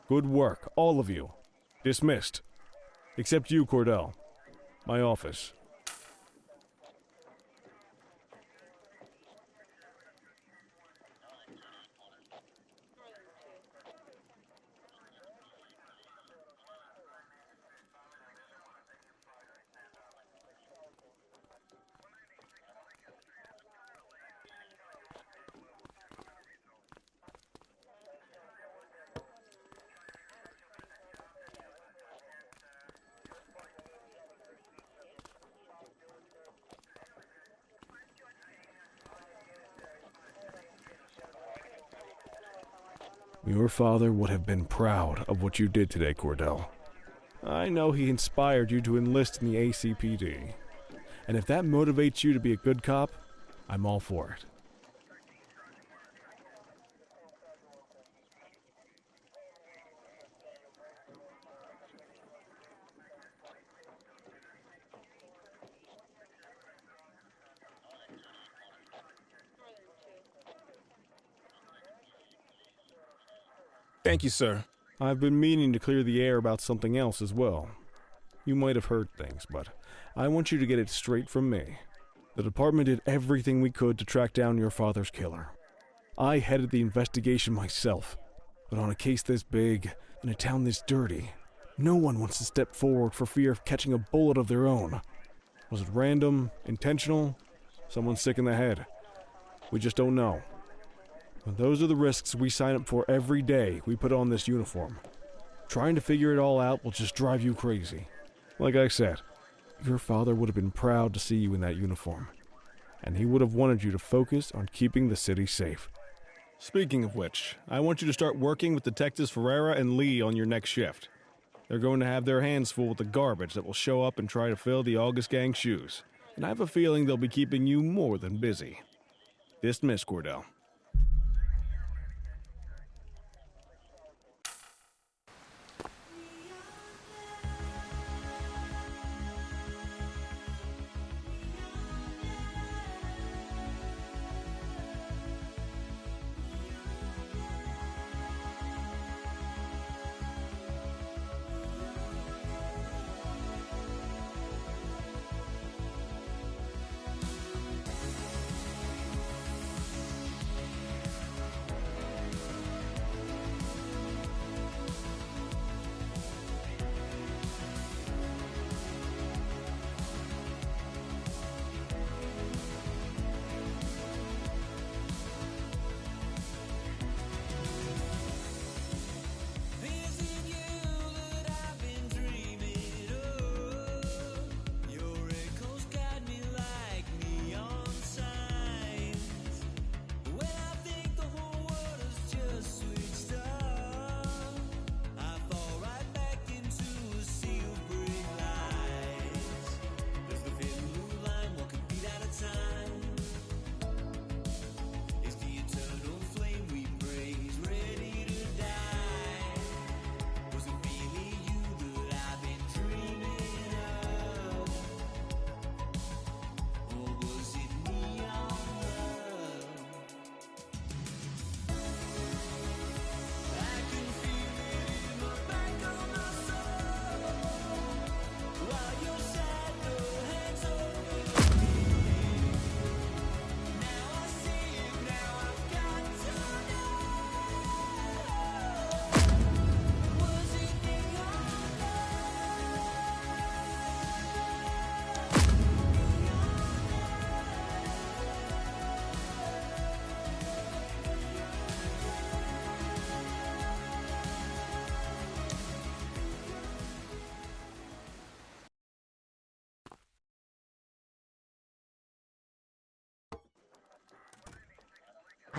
Good work, all of you. Dismissed. Except you, Cordell. My office. Your father would have been proud of what you did today, Cordell. I know he inspired you to enlist in the ACPD. And if that motivates you to be a good cop, I'm all for it. Thank you, sir. I've been meaning to clear the air about something else as well. You might have heard things, but I want you to get it straight from me. The department did everything we could to track down your father's killer. I headed the investigation myself, but on a case this big, in a town this dirty, no one wants to step forward for fear of catching a bullet of their own. Was it random, intentional, someone sick in the head? We just don't know. But those are the risks we sign up for every day we put on this uniform. Trying to figure it all out will just drive you crazy. Like I said, your father would have been proud to see you in that uniform, and he would have wanted you to focus on keeping the city safe. Speaking of which, I want you to start working with Detectives Ferreira and Lee on your next shift. They're going to have their hands full with the garbage that will show up and try to fill the August Gang's shoes. And I have a feeling they'll be keeping you more than busy. Dismiss, Cordell.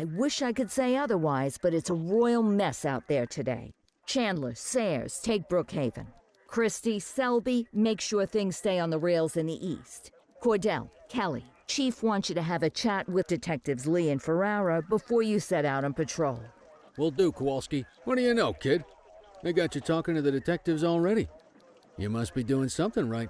I wish I could say otherwise, but it's a royal mess out there today. Chandler, Sayers, take Brookhaven. Christie, Selby, make sure things stay on the rails in the east. Cordell, Kelly, Chief wants you to have a chat with Detectives Lee and Ferrara before you set out on patrol. Will do, Kowalski. What do you know, kid? They got you talking to the detectives already. You must be doing something right.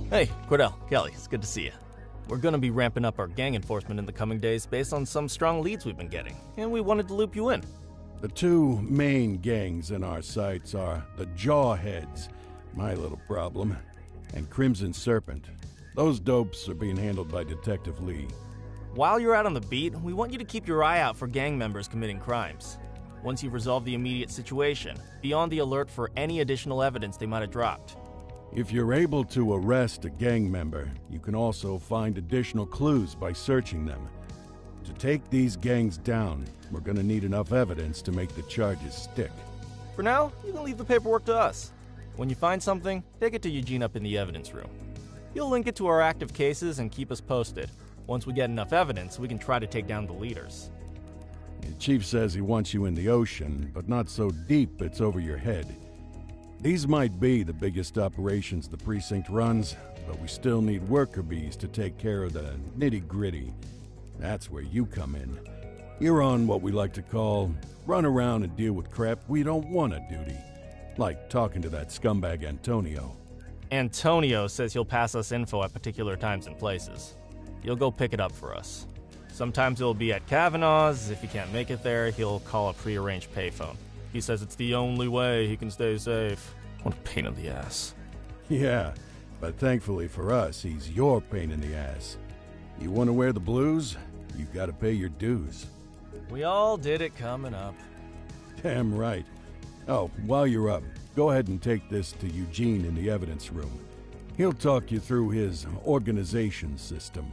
Hey, Cordell, Kelly, it's good to see you. We're going to be ramping up our gang enforcement in the coming days based on some strong leads we've been getting, and we wanted to loop you in. The two main gangs in our sights are the Jawheads, my little problem, and Crimson Serpent. Those dopes are being handled by Detective Lee. While you're out on the beat, we want you to keep your eye out for gang members committing crimes. Once you've resolved the immediate situation, be on the alert for any additional evidence they might have dropped. If you're able to arrest a gang member, you can also find additional clues by searching them. To take these gangs down, we're gonna need enough evidence to make the charges stick. For now, you can leave the paperwork to us. When you find something, take it to Eugene up in the evidence room. He'll link it to our active cases and keep us posted. Once we get enough evidence, we can try to take down the leaders. The chief says he wants you in the ocean, but not so deep it's over your head. These might be the biggest operations the precinct runs, but we still need worker bees to take care of the nitty-gritty. That's where you come in. You're on what we like to call run around and deal with crap we don't want to duty. Like talking to that scumbag Antonio. Antonio says he'll pass us info at particular times and places. He'll go pick it up for us. Sometimes it'll be at Kavanaugh's. If he can't make it there, he'll call a prearranged payphone. He says it's the only way he can stay safe. What a pain in the ass. Yeah, but thankfully for us, he's your pain in the ass. You want to wear the blues? You gotta pay your dues. We all did it coming up. Damn right. Oh, while you're up, go ahead and take this to Eugene in the evidence room. He'll talk you through his organization system.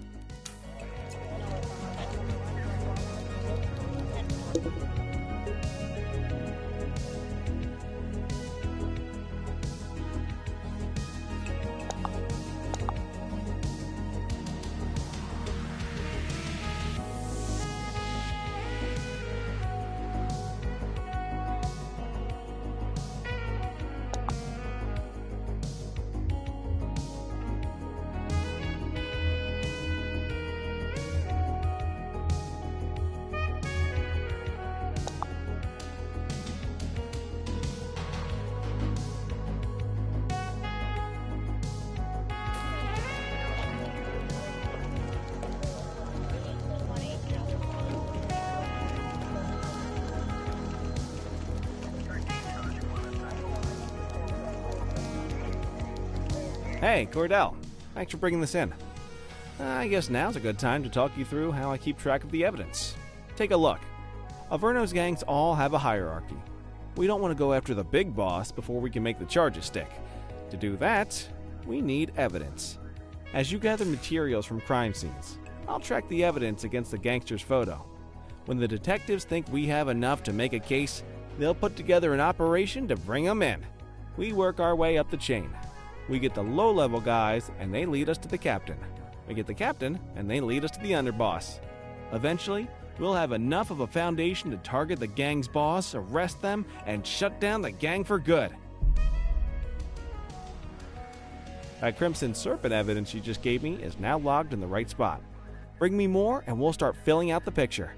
Hey, Cordell. Thanks for bringing this in. I guess now's a good time to talk you through how I keep track of the evidence. Take a look. Averno's gangs all have a hierarchy. We don't want to go after the big boss before we can make the charges stick. To do that, we need evidence. As you gather materials from crime scenes, I'll track the evidence against the gangster's photo. When the detectives think we have enough to make a case, they'll put together an operation to bring them in. We work our way up the chain. We get the low-level guys, and they lead us to the captain. We get the captain, and they lead us to the underboss. Eventually, we'll have enough of a foundation to target the gang's boss, arrest them, and shut down the gang for good. That Crimson Serpent evidence you just gave me is now logged in the right spot. Bring me more, and we'll start filling out the picture.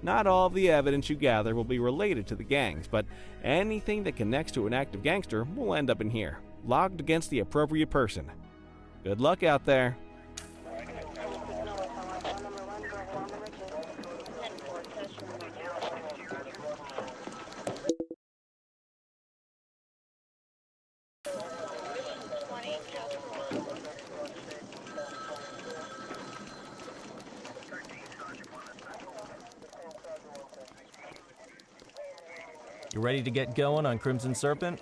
Not all of the evidence you gather will be related to the gangs, but anything that connects to an active gangster will end up in here, logged against the appropriate person. Good luck out there. You ready to get going on Crimson Serpent?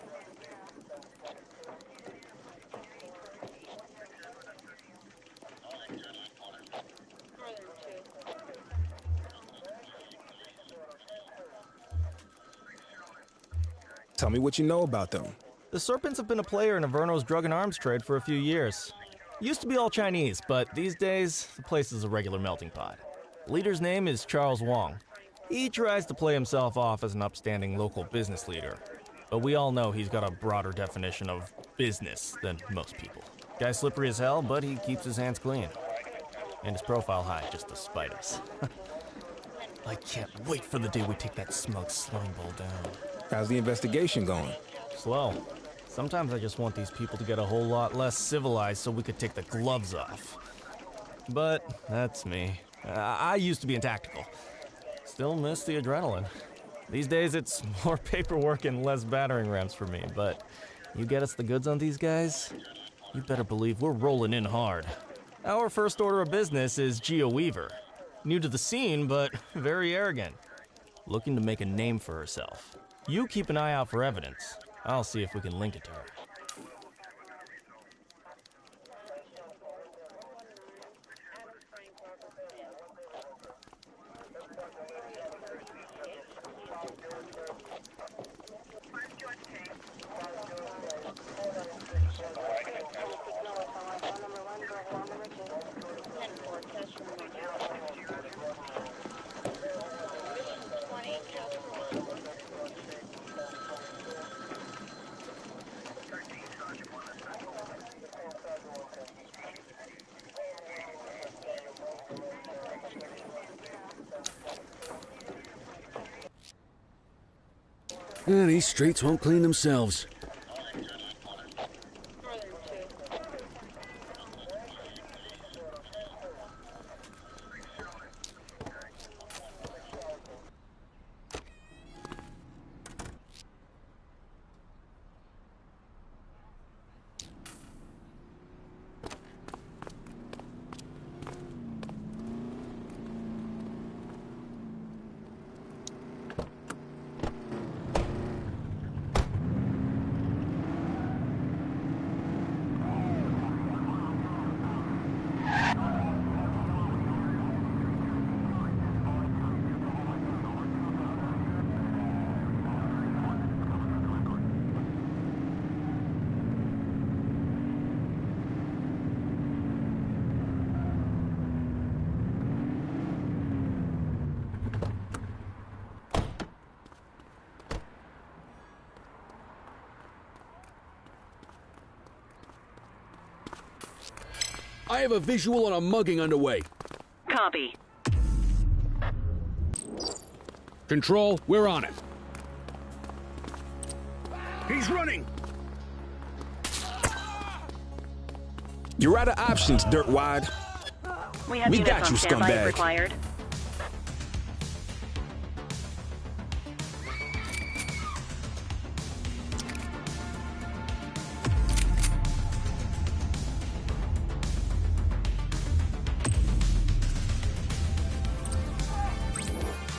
Tell me what you know about them. The Serpents have been a player in Averno's drug and arms trade for a few years. Used to be all Chinese, but these days, the place is a regular melting pot. The leader's name is Charles Wong. He tries to play himself off as an upstanding local business leader, but we all know he's got a broader definition of business than most people. Guy's slippery as hell, but he keeps his hands clean. And his profile high, just to spite us. I can't wait for the day we take that smug slime ball down. How's the investigation going? Slow. Sometimes I just want these people to get a whole lot less civilized so we could take the gloves off. But that's me. I used to be in tactical. Still miss the adrenaline. These days it's more paperwork and less battering rams for me, but you get us the goods on these guys, you better believe we're rolling in hard. Our first order of business is Gia Weaver. New to the scene, but very arrogant. Looking to make a name for herself. You keep an eye out for evidence. I'll see if we can link it to her. These streets won't clean themselves. I have a visual on a mugging underway. Copy. Control, we're on it. He's running! You're out of options, Dirtwad. We have We units got on you, standby if scumbag. required.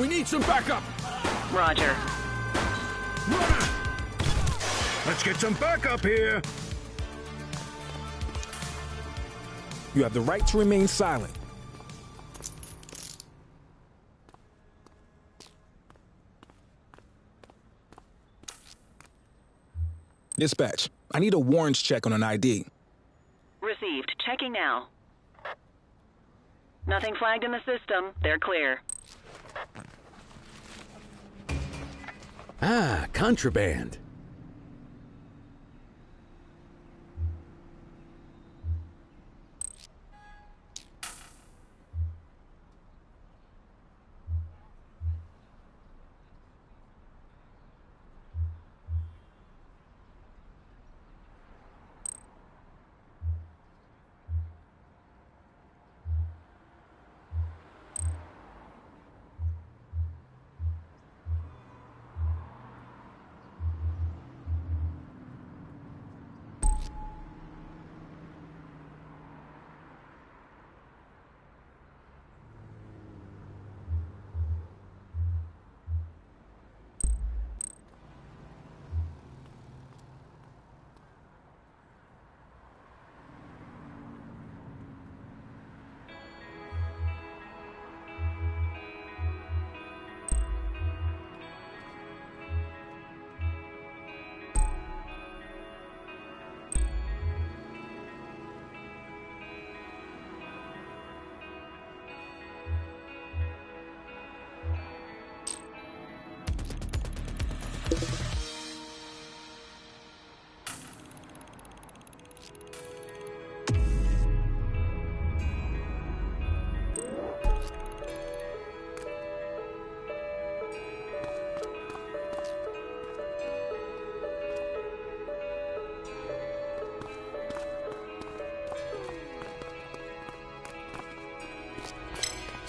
We need some backup! Roger. Runner! Let's get some backup here! You have the right to remain silent. Dispatch, I need a warrants check on an ID. Received. Checking now. Nothing flagged in the system. They're clear. Ah, contraband.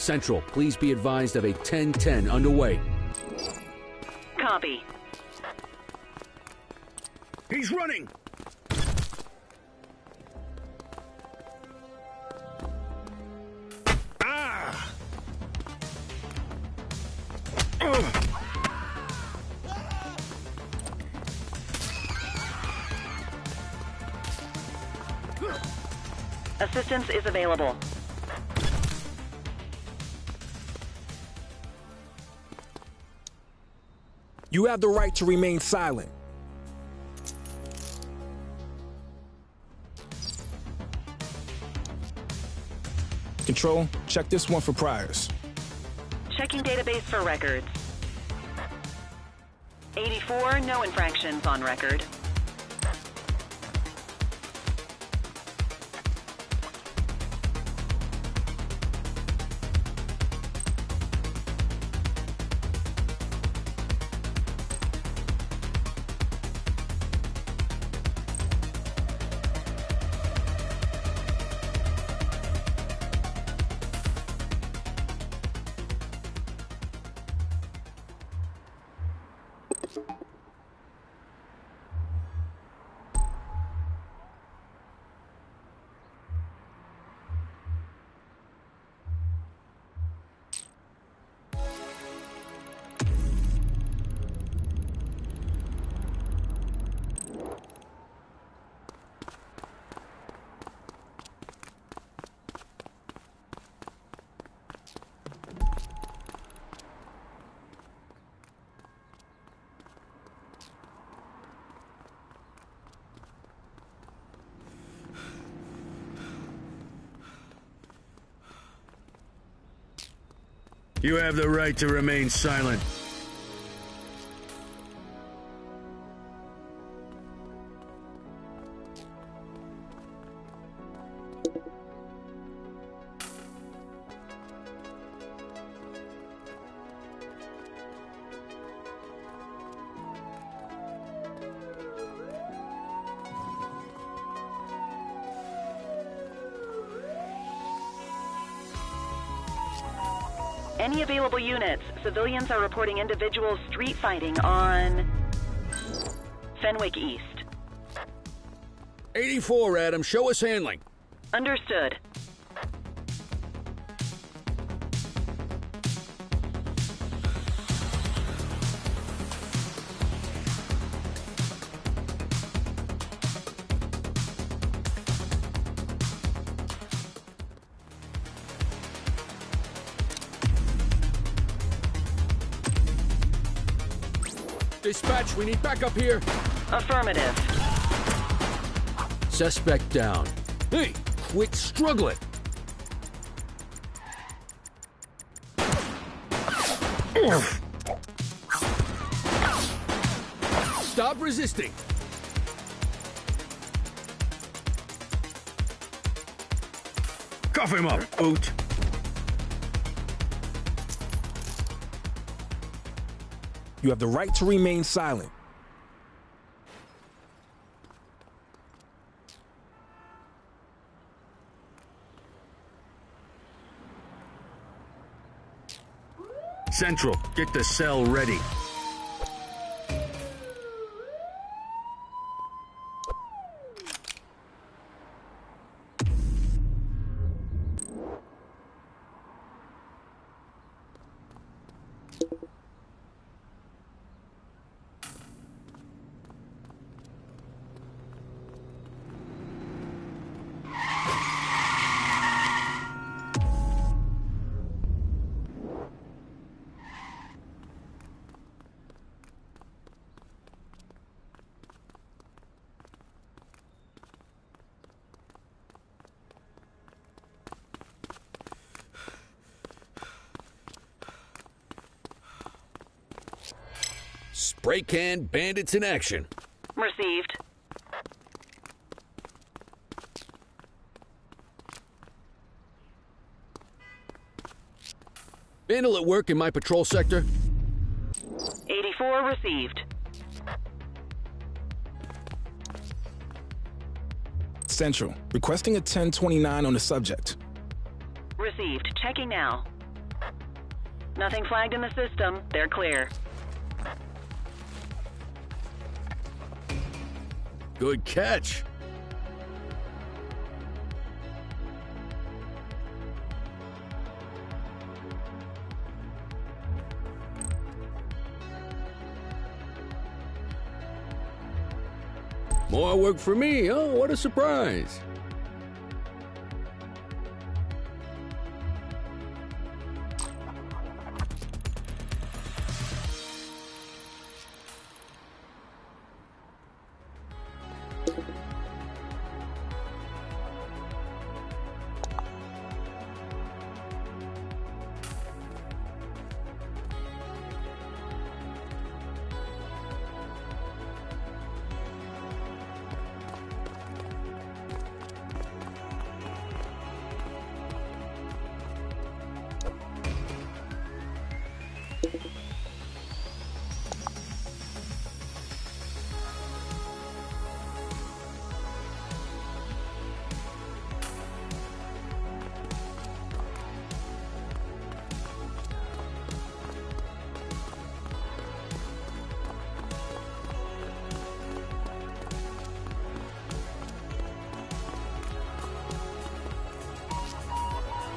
Central, please be advised of a 10-10 underway. Copy. He's running! Ah! Assistance is available. You have the right to remain silent. Control, check this one for priors. Checking database for records. 84, no infractions on record. You have the right to remain silent. Any available units, civilians are reporting individual street fighting on Fenwick East. 84, Adam. Show us handling. Understood. Dispatch, we need backup here. Affirmative. Suspect down. Hey, quit struggling. Stop resisting. Cuff him up, Oot. You have the right to remain silent. Central, get the cell ready. Spray can bandits in action. Received. Vandal at work in my patrol sector. 84 received. Central, requesting a 1029 on the subject. Received. Checking now. Nothing flagged in the system. They're clear. Good catch. More work for me. Oh, what a surprise.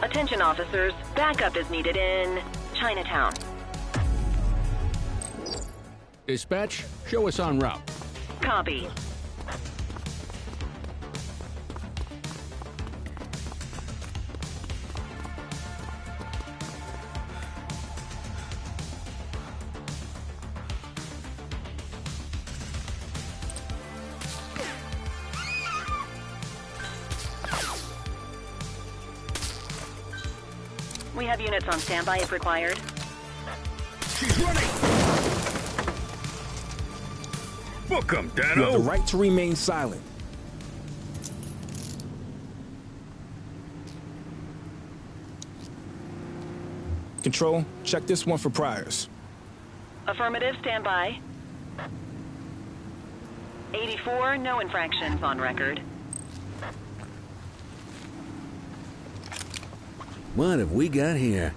Attention officers, backup is needed in Chinatown. Dispatch, show us en route. Copy. We have units on standby if required. She's running! Book 'em, Dano! You have the right to remain silent. Control, check this one for priors. Affirmative, standby. 84, no infractions on record. What have we got here?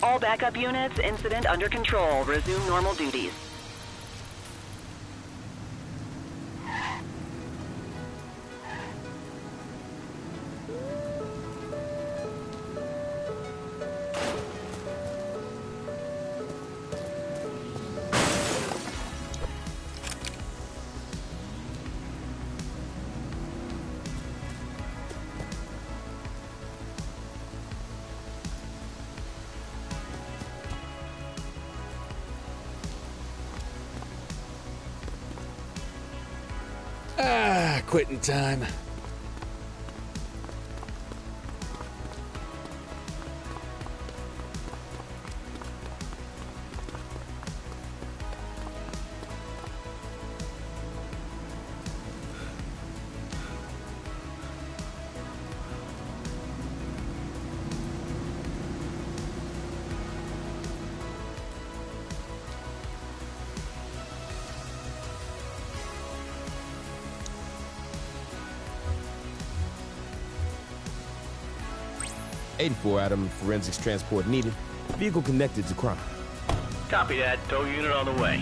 All backup units, incident under control. Resume normal duties. Quitting time. Item forensics transport needed. Vehicle connected to crime. Copy that. Tow unit on the way.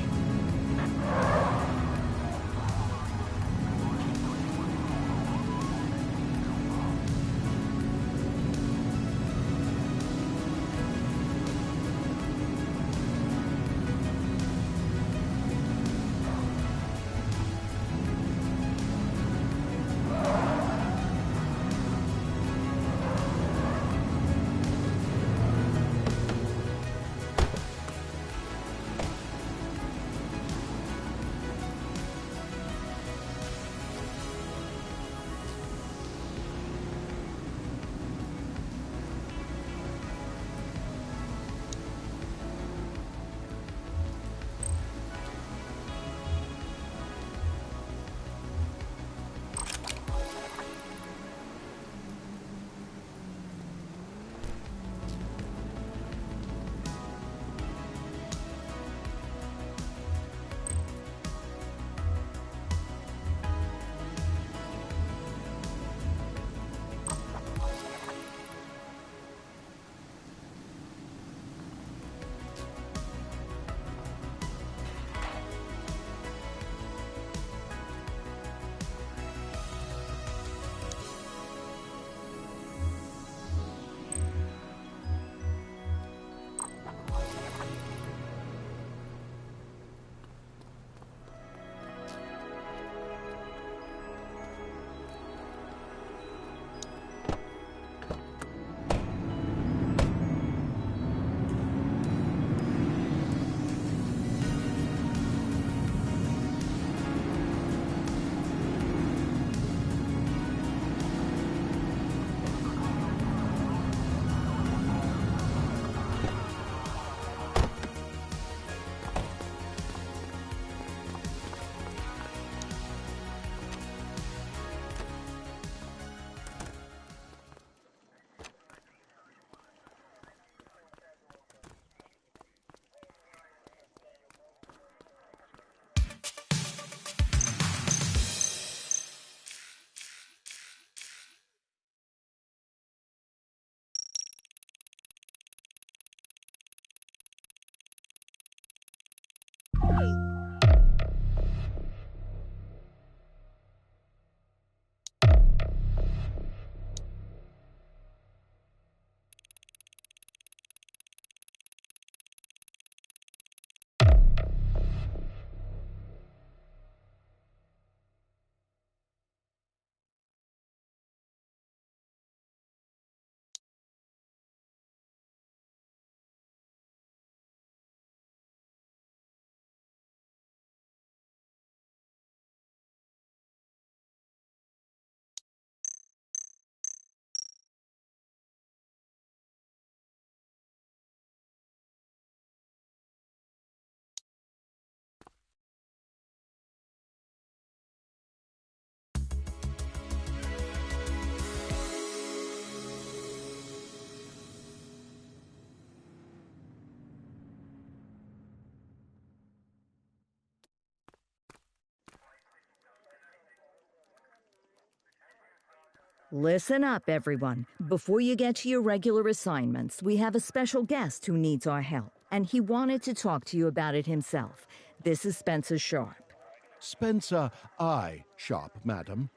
Listen up, everyone. Before you get to your regular assignments, we have a special guest who needs our help, and he wanted to talk to you about it himself. This is Spencer Sharp. Spencer I. Sharp, madam.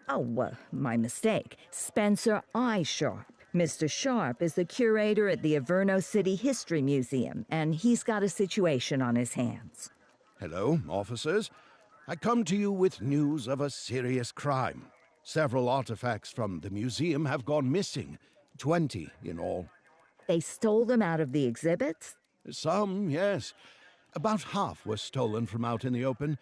Oh, my mistake. Spencer I. Sharp. Mr. Sharp is the curator at the Averno City History Museum, and he's got a situation on his hands. Hello, officers. I come to you with news of a serious crime. Several artifacts from the museum have gone missing, 20 in all. They stole them out of the exhibits? Some, yes. About half were stolen from out in the open.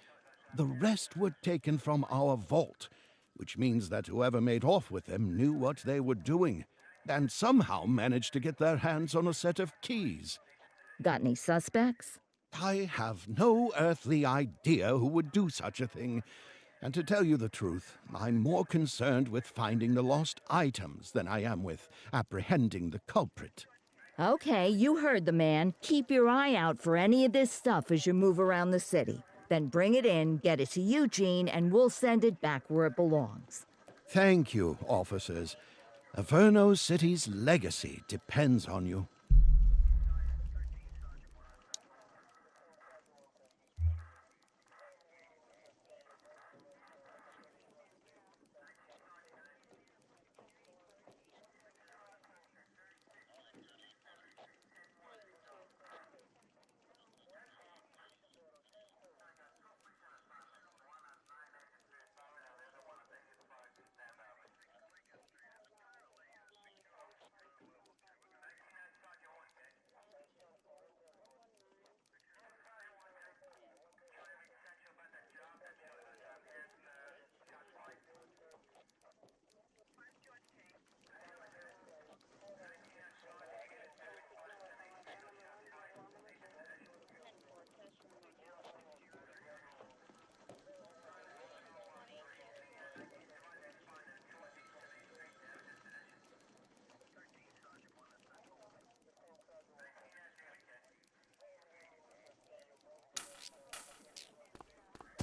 The rest were taken from our vault, which means that whoever made off with them knew what they were doing, and somehow managed to get their hands on a set of keys. Got any suspects? I have no earthly idea who would do such a thing. And to tell you the truth, I'm more concerned with finding the lost items than I am with apprehending the culprit. Okay, you heard the man. Keep your eye out for any of this stuff as you move around the city. Then bring it in, get it to Eugene, and we'll send it back where it belongs. Thank you, officers. Averno City's legacy depends on you.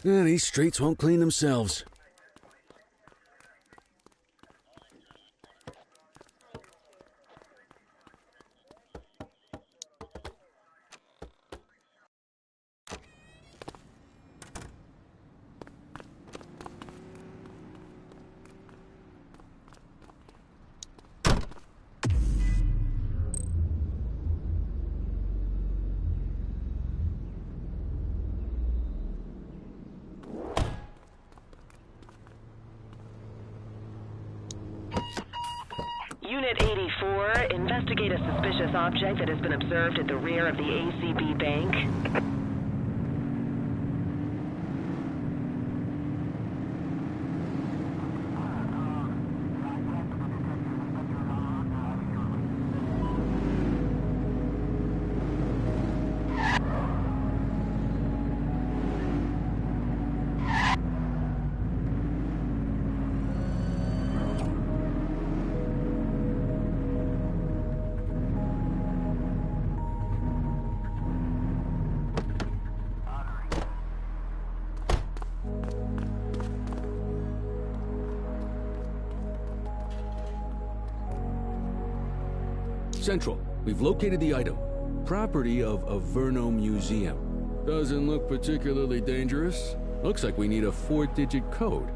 These streets won't clean themselves. Unit 84, investigate a suspicious object that has been observed at the rear of the ACB Bank. Central, we've located the item. Property of Averno Museum. Doesn't look particularly dangerous. Looks like we need a 4-digit code.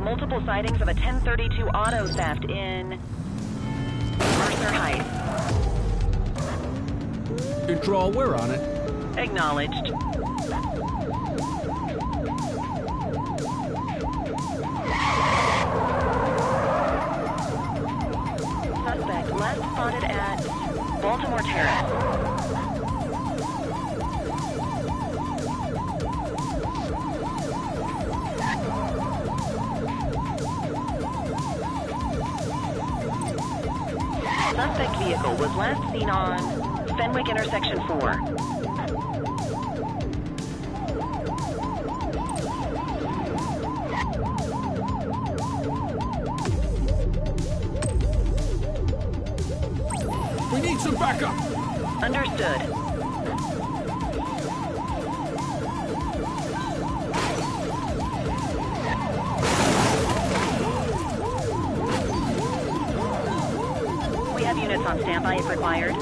multiple sightings of a 1032 auto theft in Mercer Heights. Control, we're on it. Acknowledged. Suspect last spotted at Baltimore Terrace. Suspect vehicle was last seen on Fenwick Intersection 4. We need some backup. Understood. We have units on standby if required.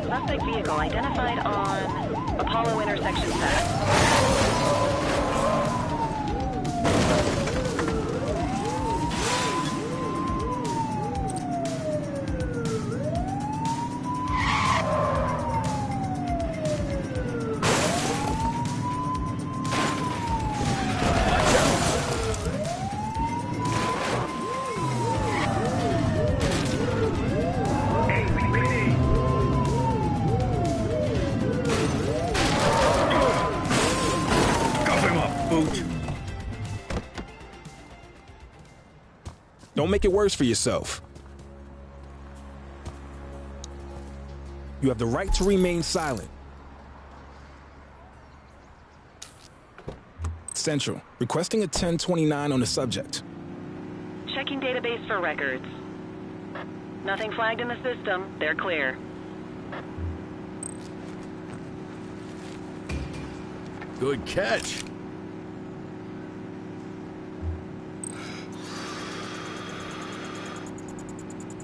Suspect vehicle identified on Apollo Intersection 7. Don't make it worse for yourself. You have the right to remain silent. Central, requesting a 1029 on the subject. Checking database for records. Nothing flagged in the system. They're clear. Good catch.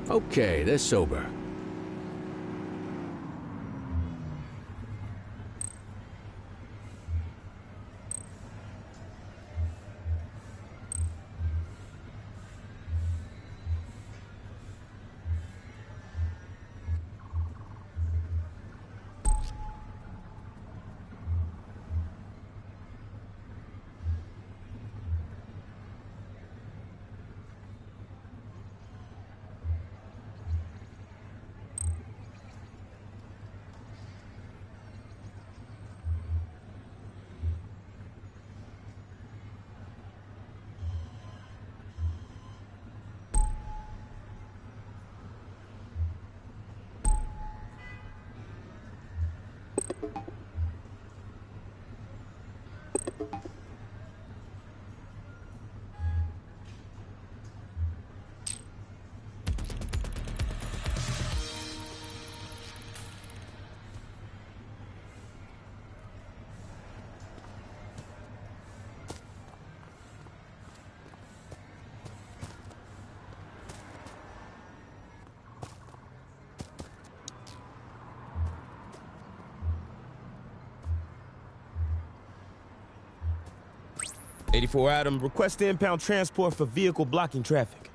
Okay, they're sober. '84 Adam, request impound transport for vehicle blocking traffic.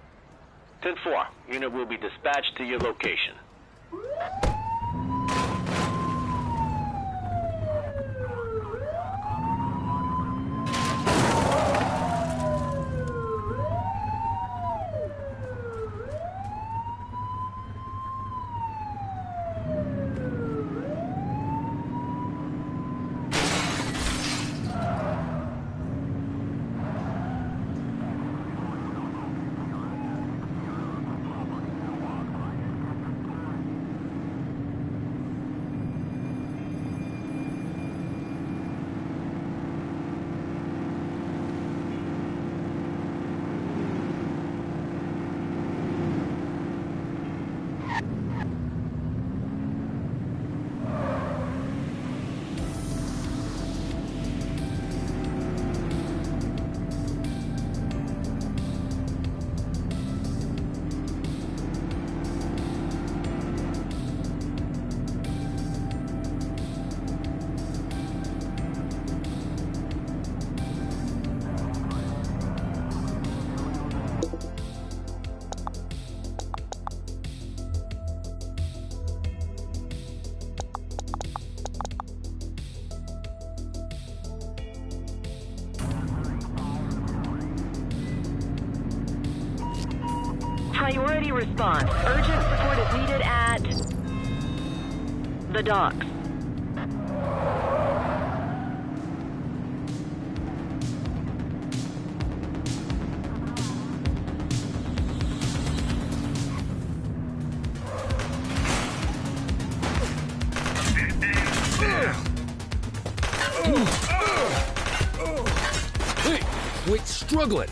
10-4, unit will be dispatched to your location. response. Urgent support is needed at the docks. Hey, quit struggling.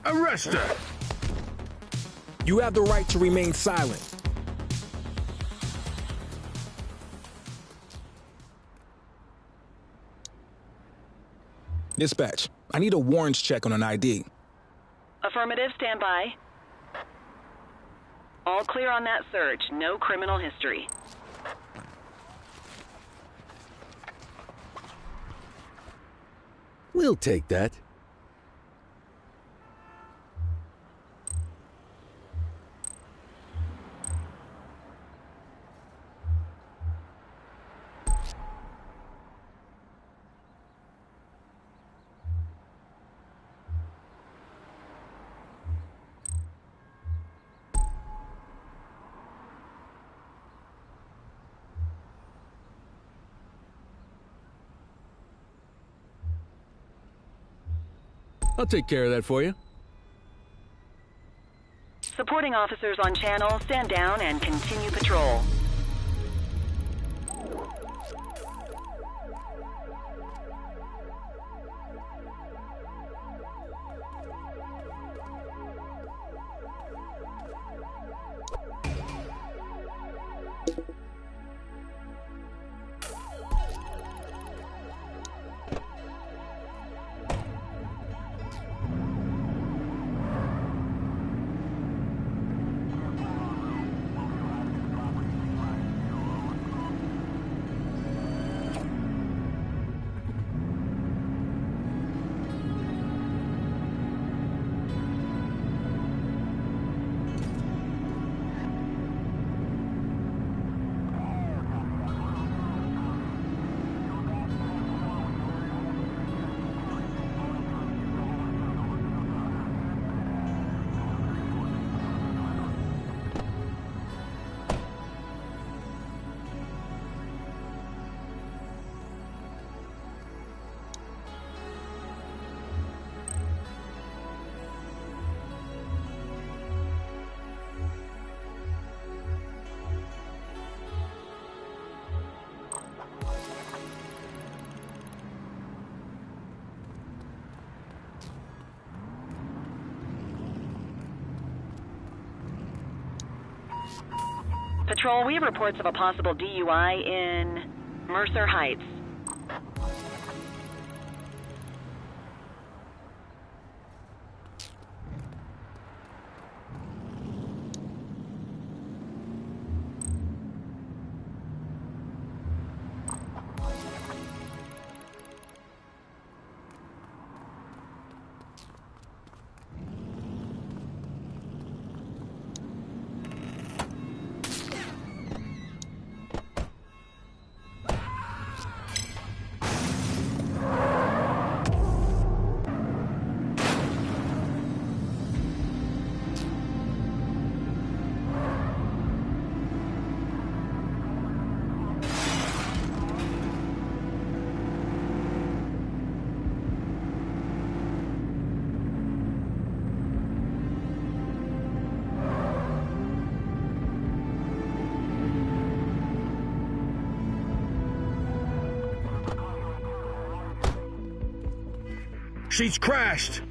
Arrest her! You have the right to remain silent. Dispatch, I need a warrants check on an ID. Affirmative, stand by. All clear on that search. No criminal history. We'll take that. I'll take care of that for you. Supporting officers on channel, stand down and continue patrol. Patrol, we have reports of a possible DUI in Mercer Heights. She's crashed!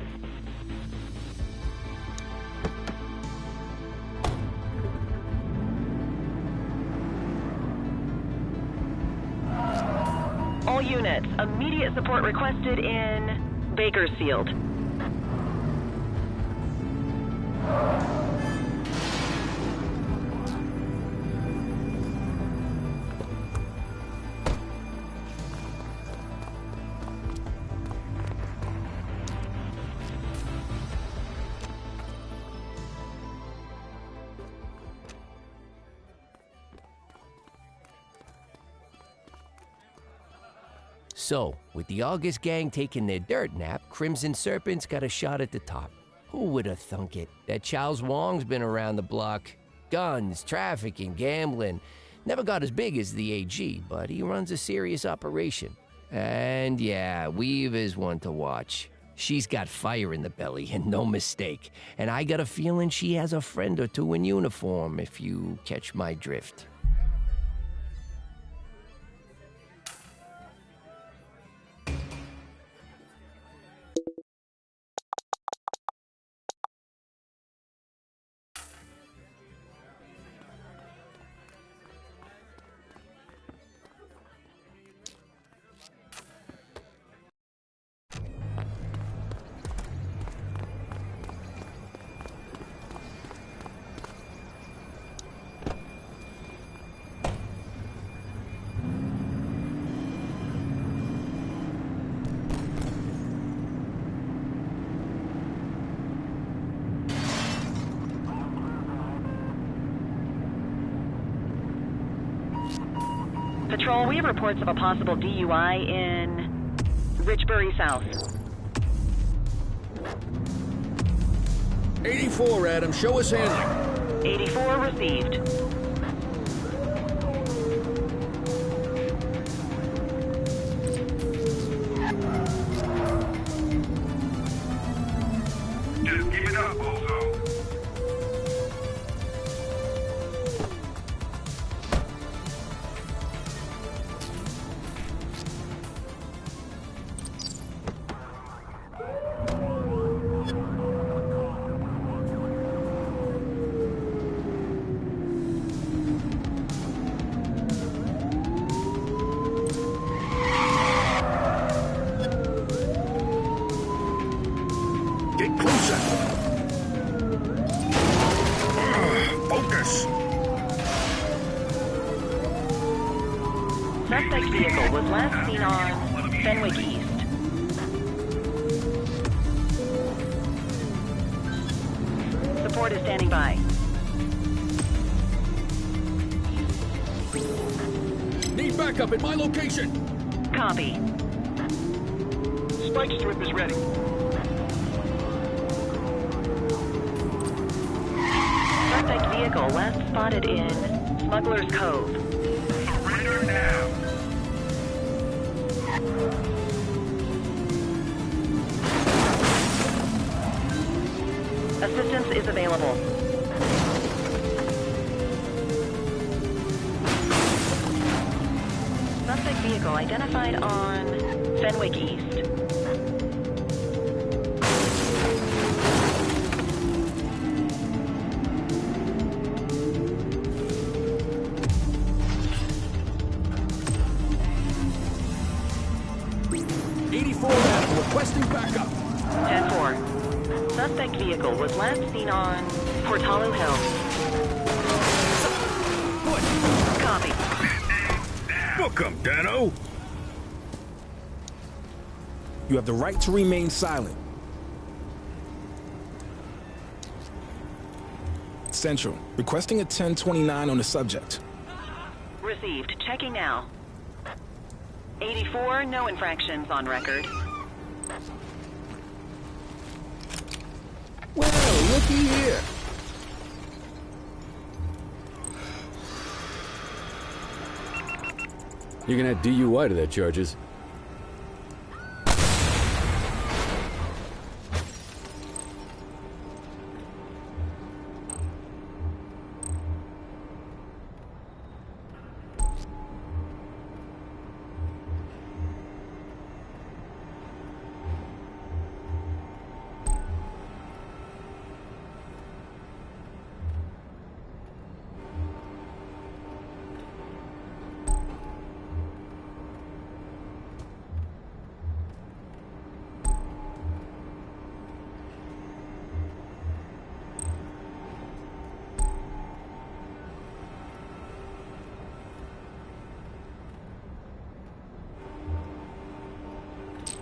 All units, immediate support requested in Bakersfield. So, with the August gang taking their dirt nap, Crimson Serpent's got a shot at the top. Who would have thunk it? That Charles Wong's been around the block. Guns, trafficking, gambling. Never got as big as the AG, but he runs a serious operation. And yeah, Weave is one to watch. She's got fire in the belly, and no mistake. And I got a feeling she has a friend or two in uniform, if you catch my drift. Patrol, we have reports of a possible DUI in Richbury South. 84, Adam. Show us handling. 84 received. Just give it up, bozo. Get closer. Focus. Suspect vehicle was last seen on Fenwick East. Support is standing by. Need backup at my location. Copy. Spike strip is ready. Suspect vehicle last spotted in Smuggler's Cove. Surrender now. Assistance is available. Suspect vehicle identified on Fenwick East. Requesting backup. 10-4. Suspect vehicle was last seen on Portalo Hill. Copy. Book 'em, Dano. You have the right to remain silent. Central, requesting a 1029 on the subject. Received. Checking now. 84, no infractions on record. Well, looky here. You can add DUI to that charges.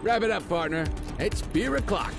Wrap it up, partner. It's beer o'clock.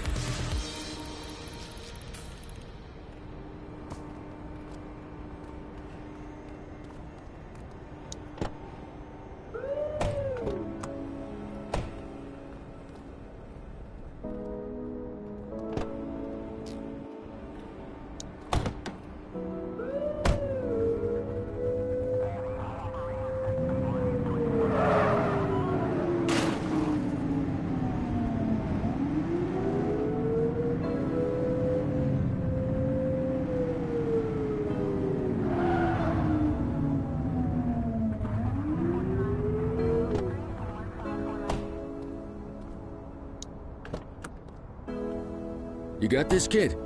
You got this, kid?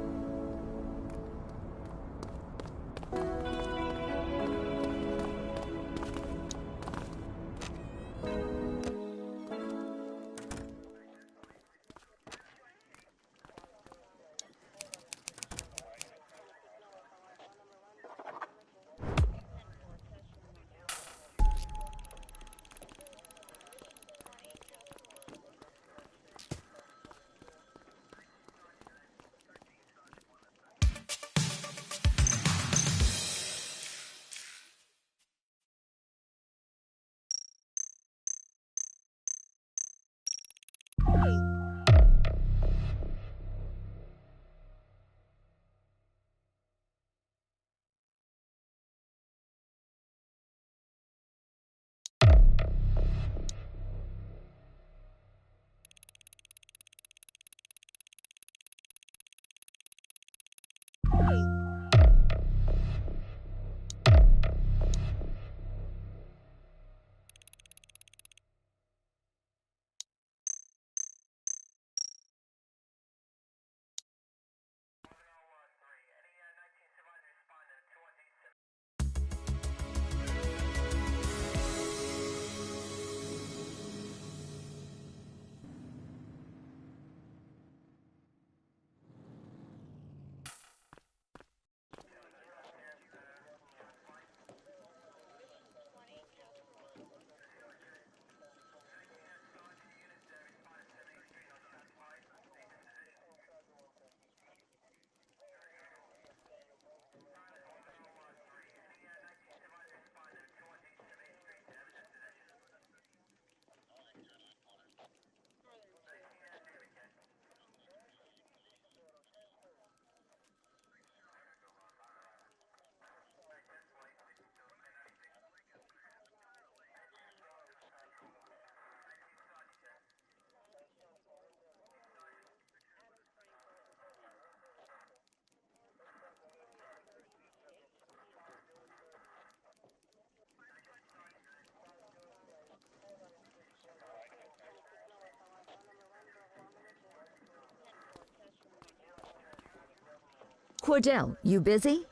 Cordell, you busy?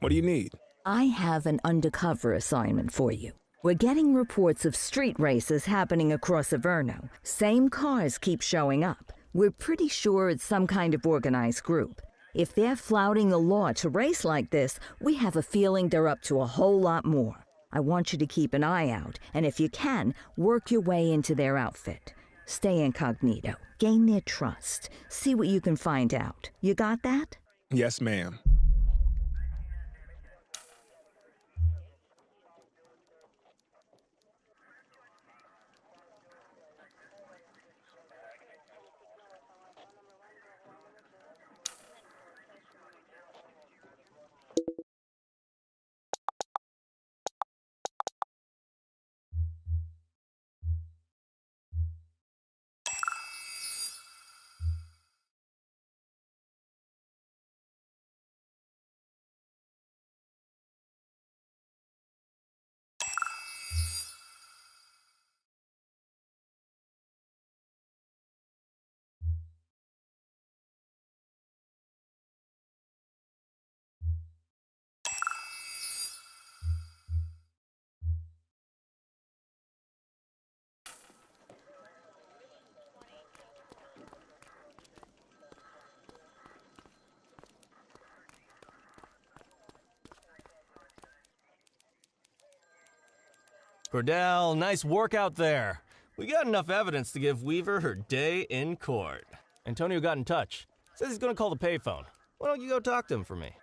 What do you need? I have an undercover assignment for you. We're getting reports of street races happening across Averno. Same cars keep showing up. We're pretty sure it's some kind of organized group. If they're flouting the law to race like this, we have a feeling they're up to a whole lot more. I want you to keep an eye out, and if you can, work your way into their outfit. Stay incognito, gain their trust, see what you can find out. You got that? Yes, ma'am. Cordell, nice work out there. We got enough evidence to give Weaver her day in court. Antonio got in touch. Says he's gonna call the payphone. Why don't you go talk to him for me?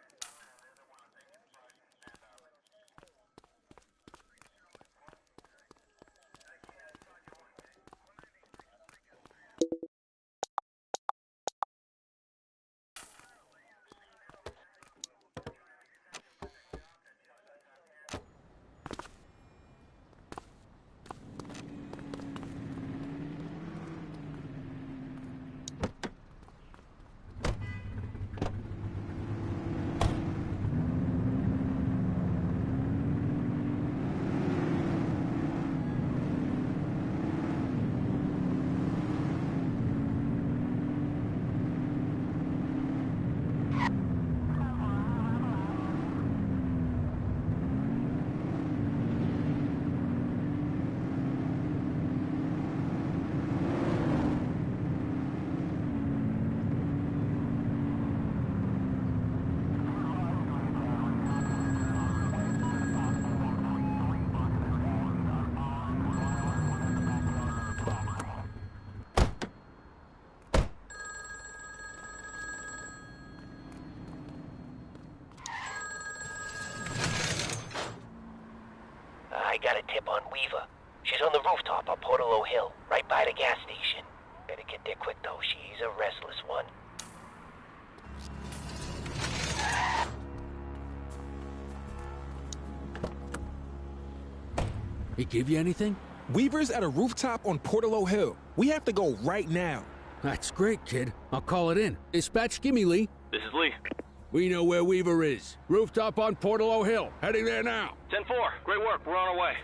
I got a tip on Weaver. She's on the rooftop on Portalo Hill, right by the gas station. Better get there quick, though. She's a restless one. He give you anything? Weaver's at a rooftop on Portalo Hill. We have to go right now. That's great, kid. I'll call it in. Dispatch, give me Lee. This is Lee. We know where Weaver is. Rooftop on Portalo Hill. Heading there now. 10-4. Great work. We're on our way.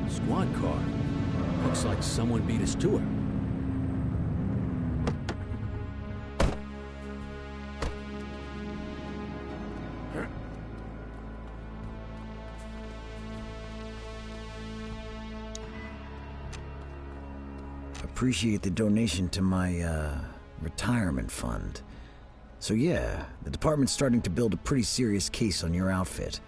Squad car. Looks like someone beat us to it. Appreciate the donation to my, retirement fund. So yeah, the department's starting to build a pretty serious case on your outfit.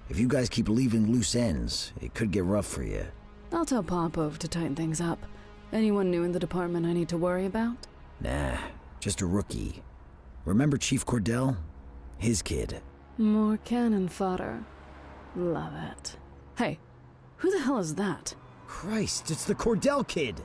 If you guys keep leaving loose ends, it could get rough for you. I'll tell Popov to tighten things up. Anyone new in the department I need to worry about? Nah, just a rookie. Remember Chief Cordell? His kid. More cannon fodder. Love it. Hey, who the hell is that? Christ, it's the Cordell kid!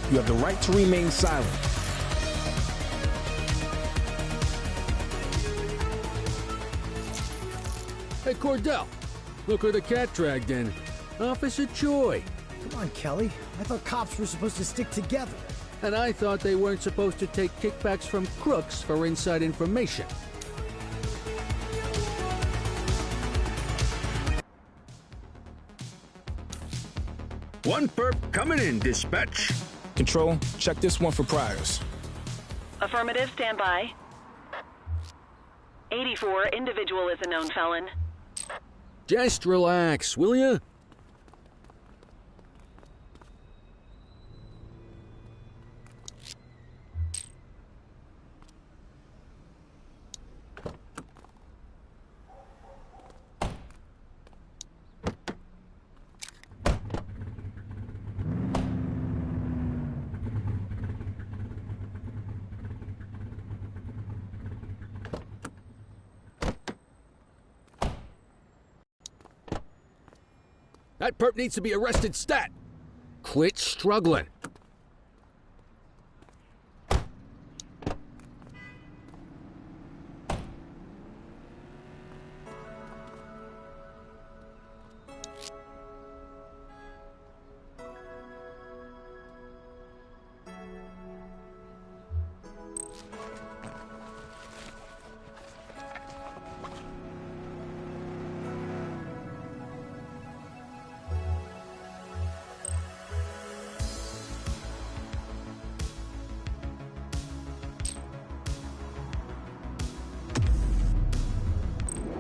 You have the right to remain silent. Hey, Cordell. Look where the cat dragged in. Officer Choi. Come on, Kelly. I thought cops were supposed to stick together. And I thought they weren't supposed to take kickbacks from crooks for inside information. One perp coming in, dispatch. Control, check this one for priors. Affirmative, stand by. 84, individual is a known felon. Just relax, will ya? That perp needs to be arrested stat. Quit struggling.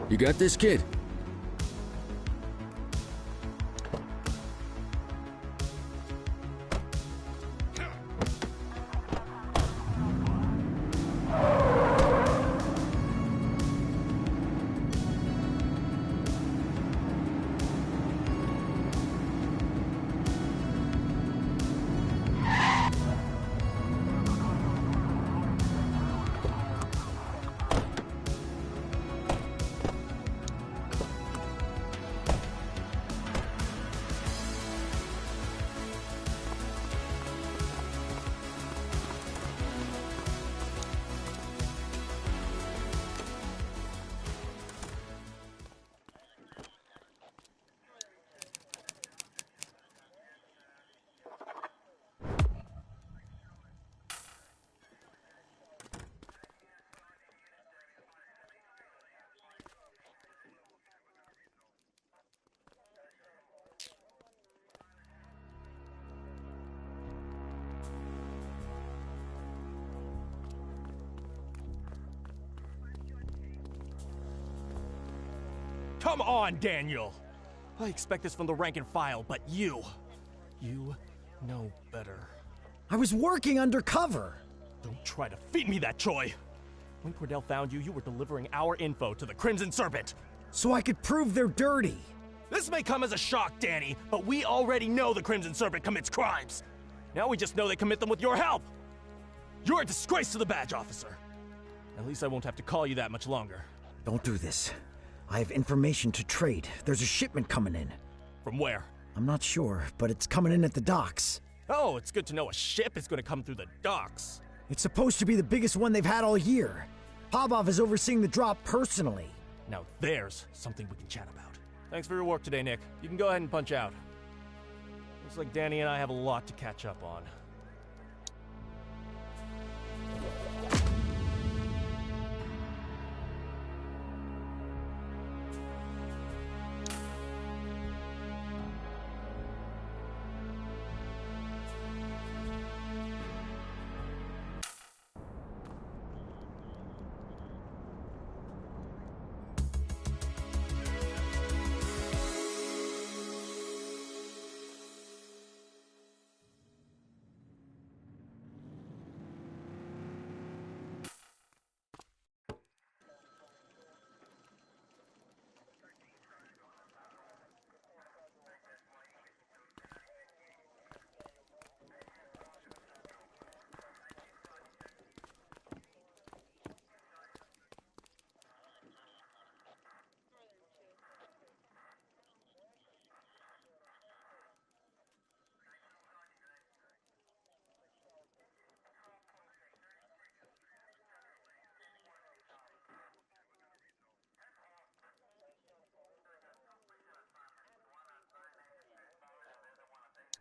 You got this, kid? Come on, Daniel! I expect this from the rank and file, but you know better. I was working undercover! Don't try to feed me that, Troy! When Cordell found you, you were delivering our info to the Crimson Serpent! So I could prove they're dirty! This may come as a shock, Danny, but we already know the Crimson Serpent commits crimes! Now we just know they commit them with your help! You're a disgrace to the badge officer! At least I won't have to call you that much longer. Don't do this. I have information to trade. There's a shipment coming in. From where? I'm not sure, but it's coming in at the docks. Oh, it's good to know a ship is going to come through the docks. It's supposed to be the biggest one they've had all year. Popov is overseeing the drop personally. Now there's something we can chat about. Thanks for your work today, Nick. You can go ahead and punch out. Looks like Danny and I have a lot to catch up on.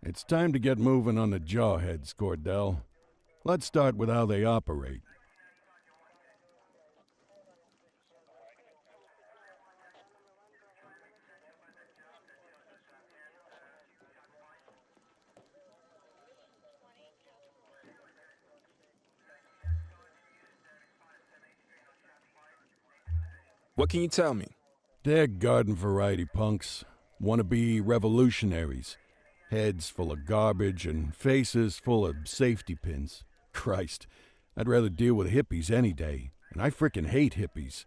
It's time to get moving on the jawheads, Cordell. Let's start with how they operate. What can you tell me? They're garden variety punks, wannabe revolutionaries. Heads full of garbage and faces full of safety pins. Christ, I'd rather deal with hippies any day, and I frickin' hate hippies.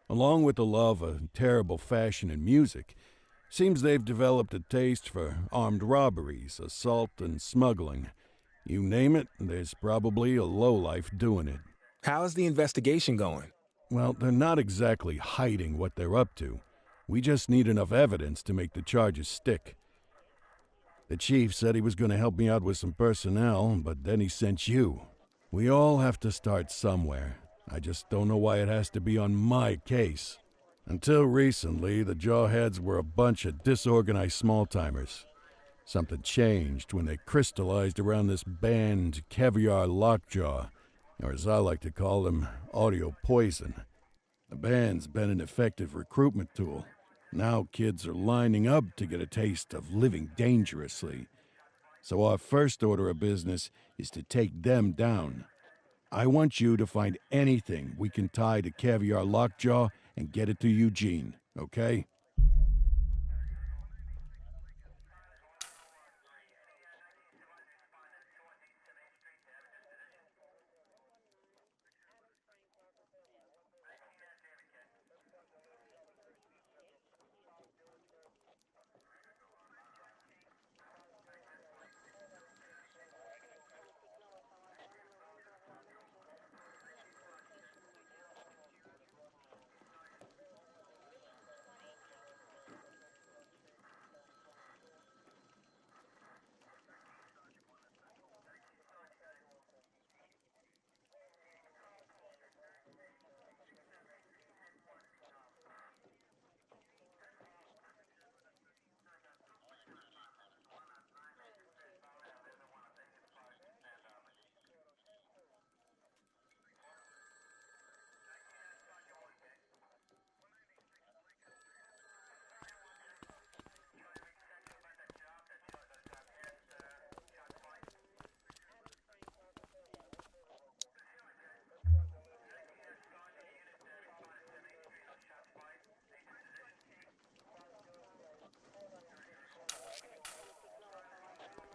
Along with the love of terrible fashion and music, seems they've developed a taste for armed robberies, assault, and smuggling. You name it, there's probably a lowlife doing it. How's the investigation going? Well, they're not exactly hiding what they're up to. We just need enough evidence to make the charges stick. The chief said he was going to help me out with some personnel, but then he sent you. We all have to start somewhere. I just don't know why it has to be on my case. Until recently, the Jawheads were a bunch of disorganized small-timers. Something changed when they crystallized around this band, Caviar Lockjaw, or as I like to call them, Audio Poison. The band's been an effective recruitment tool. Now kids are lining up to get a taste of living dangerously. So our first order of business is to take them down. I want you to find anything we can tie to Caviar Lockjaw and get it to Eugene, okay?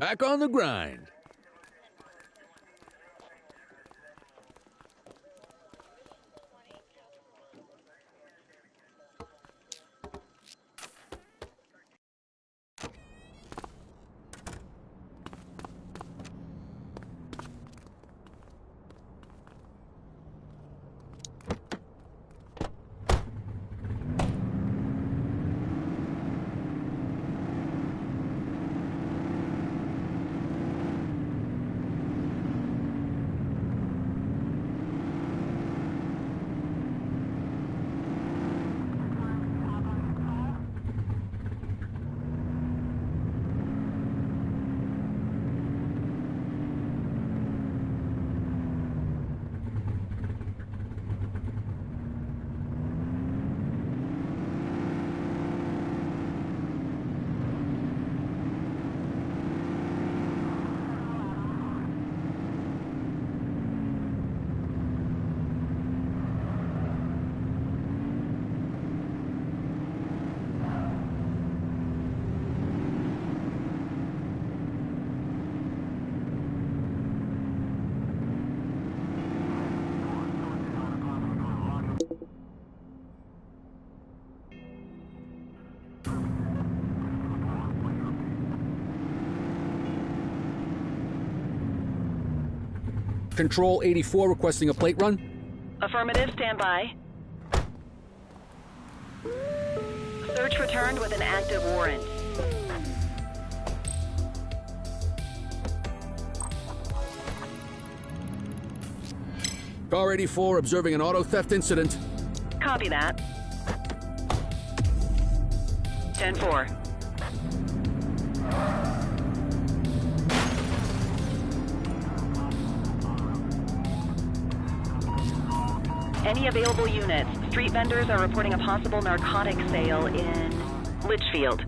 Back on the grind. Control 84 requesting a plate run. Affirmative, stand by. Search returned with an active warrant. Car 84 observing an auto theft incident. Copy that. 10-4. Any available units? Street vendors are reporting a possible narcotic sale in Litchfield.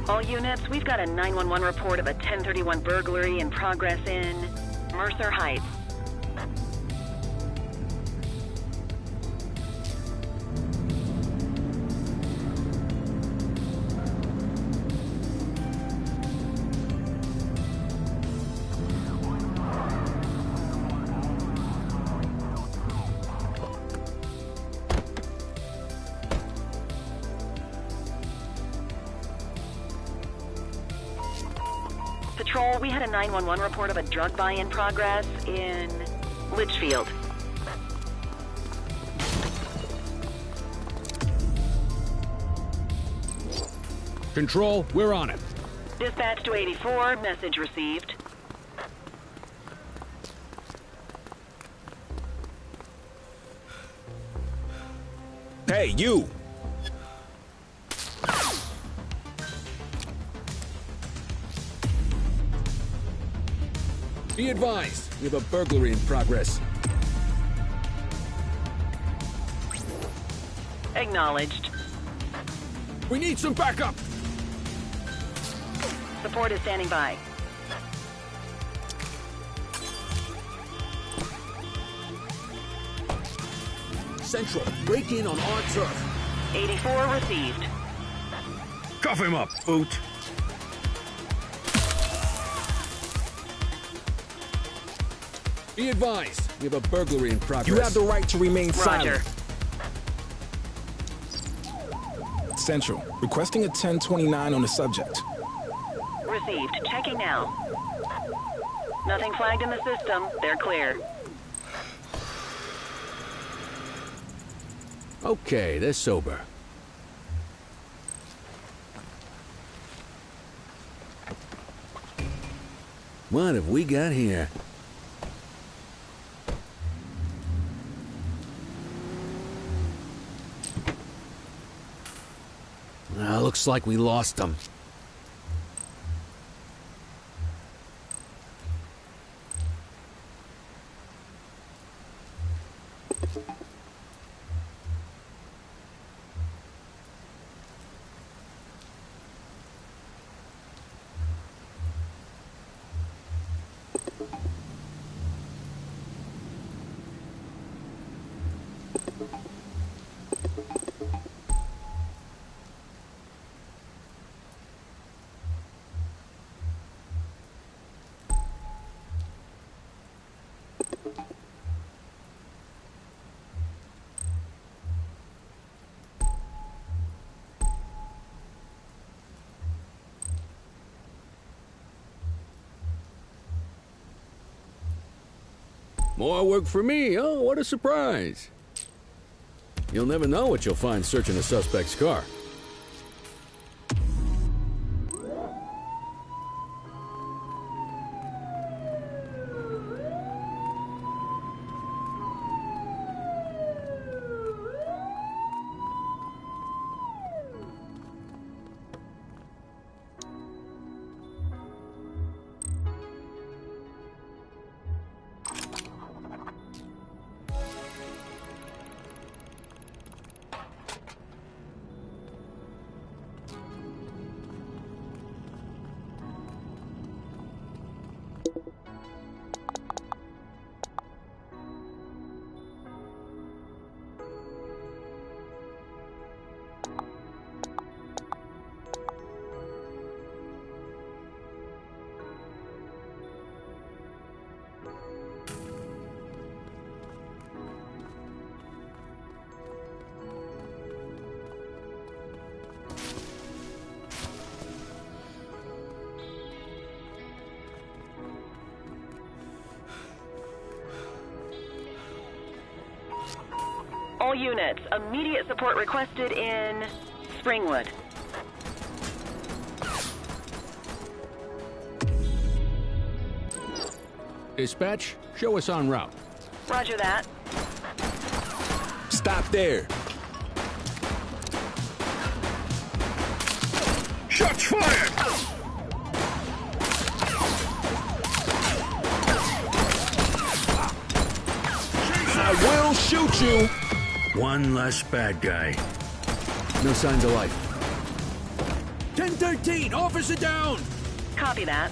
All units, we've got a 911 report of a 1031 burglary in progress in Mercer Heights. Patrol, we had a 911 report of a drug buy in progress in Litchfield. Control, we're on it. Dispatch to 84, message received. Hey, you! Be advised, we have a burglary in progress. Acknowledged. We need some backup! Support is standing by. Central, break in on our turf. 84 received. Cuff him up, boot! Be advised, we have a burglary in progress. You have the right to remain silent. Central, requesting a 1029 on the subject. Received. Checking now. Nothing flagged in the system. They're clear. Okay, they're sober. What have we got here? Looks like we lost them. More work for me. Oh, what a surprise. You'll never know what you'll find searching a suspect's car. All units, immediate support requested in Springwood. Dispatch, show us en route. Roger that. Stop there. Shots fired! I will shoot you! One less bad guy. No signs of life. 1013, officer down! Copy that.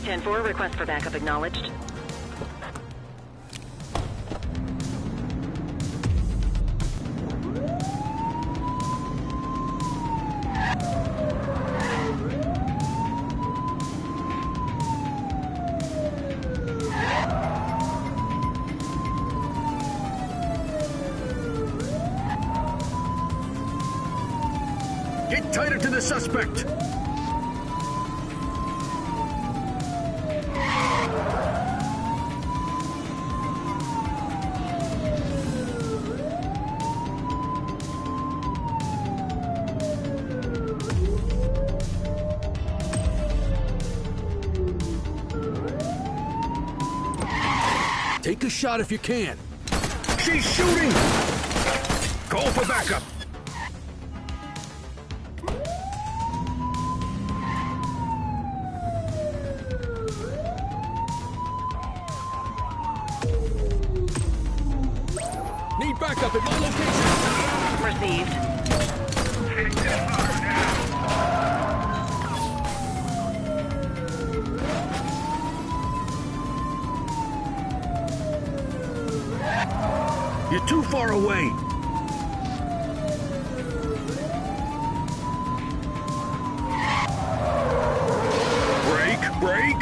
Ten-4, request for backup acknowledged. Get tighter to the suspect! Take a shot if you can. She's shooting! Call for backup! Need backup at my location! Received. You're too far away! Break!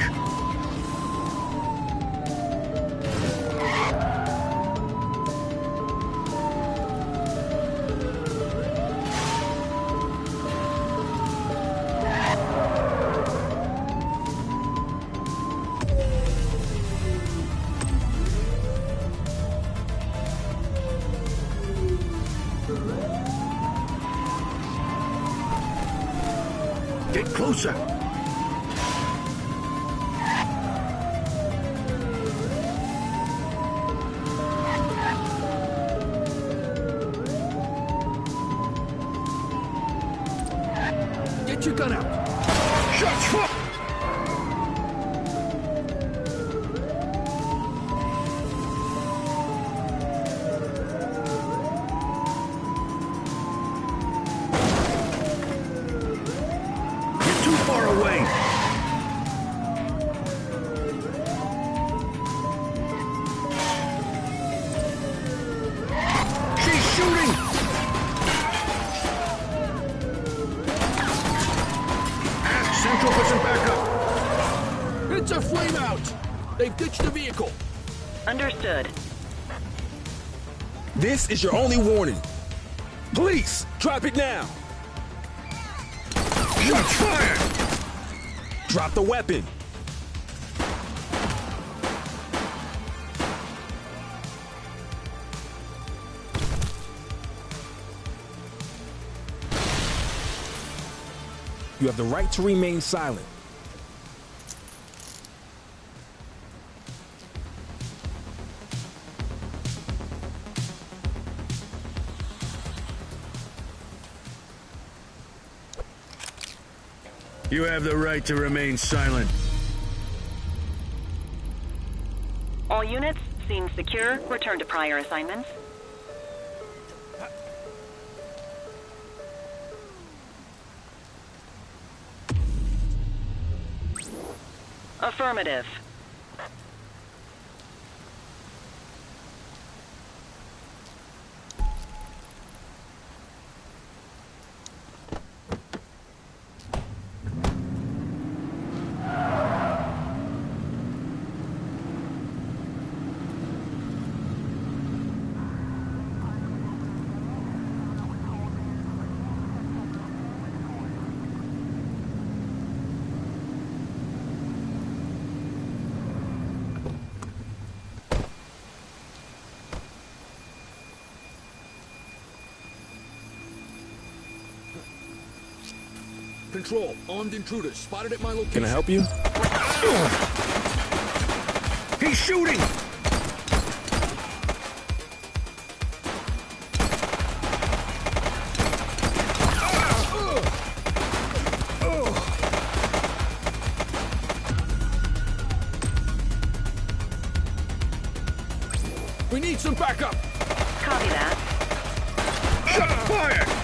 Get closer! Get your gun out! Shots fired! Far away. She's shooting. Ask Central for some backup. It's a flame out. They've ditched the vehicle. Understood. This is your only warning. Police, drop it now. Shots fired. Drop the weapon. You have the right to remain silent. You have the right to remain silent. All units, scene secure. Return to prior assignments. Affirmative. Control, armed intruders spotted at my location. Can I help you? He's shooting! We need some backup! Copy that. Shots fired!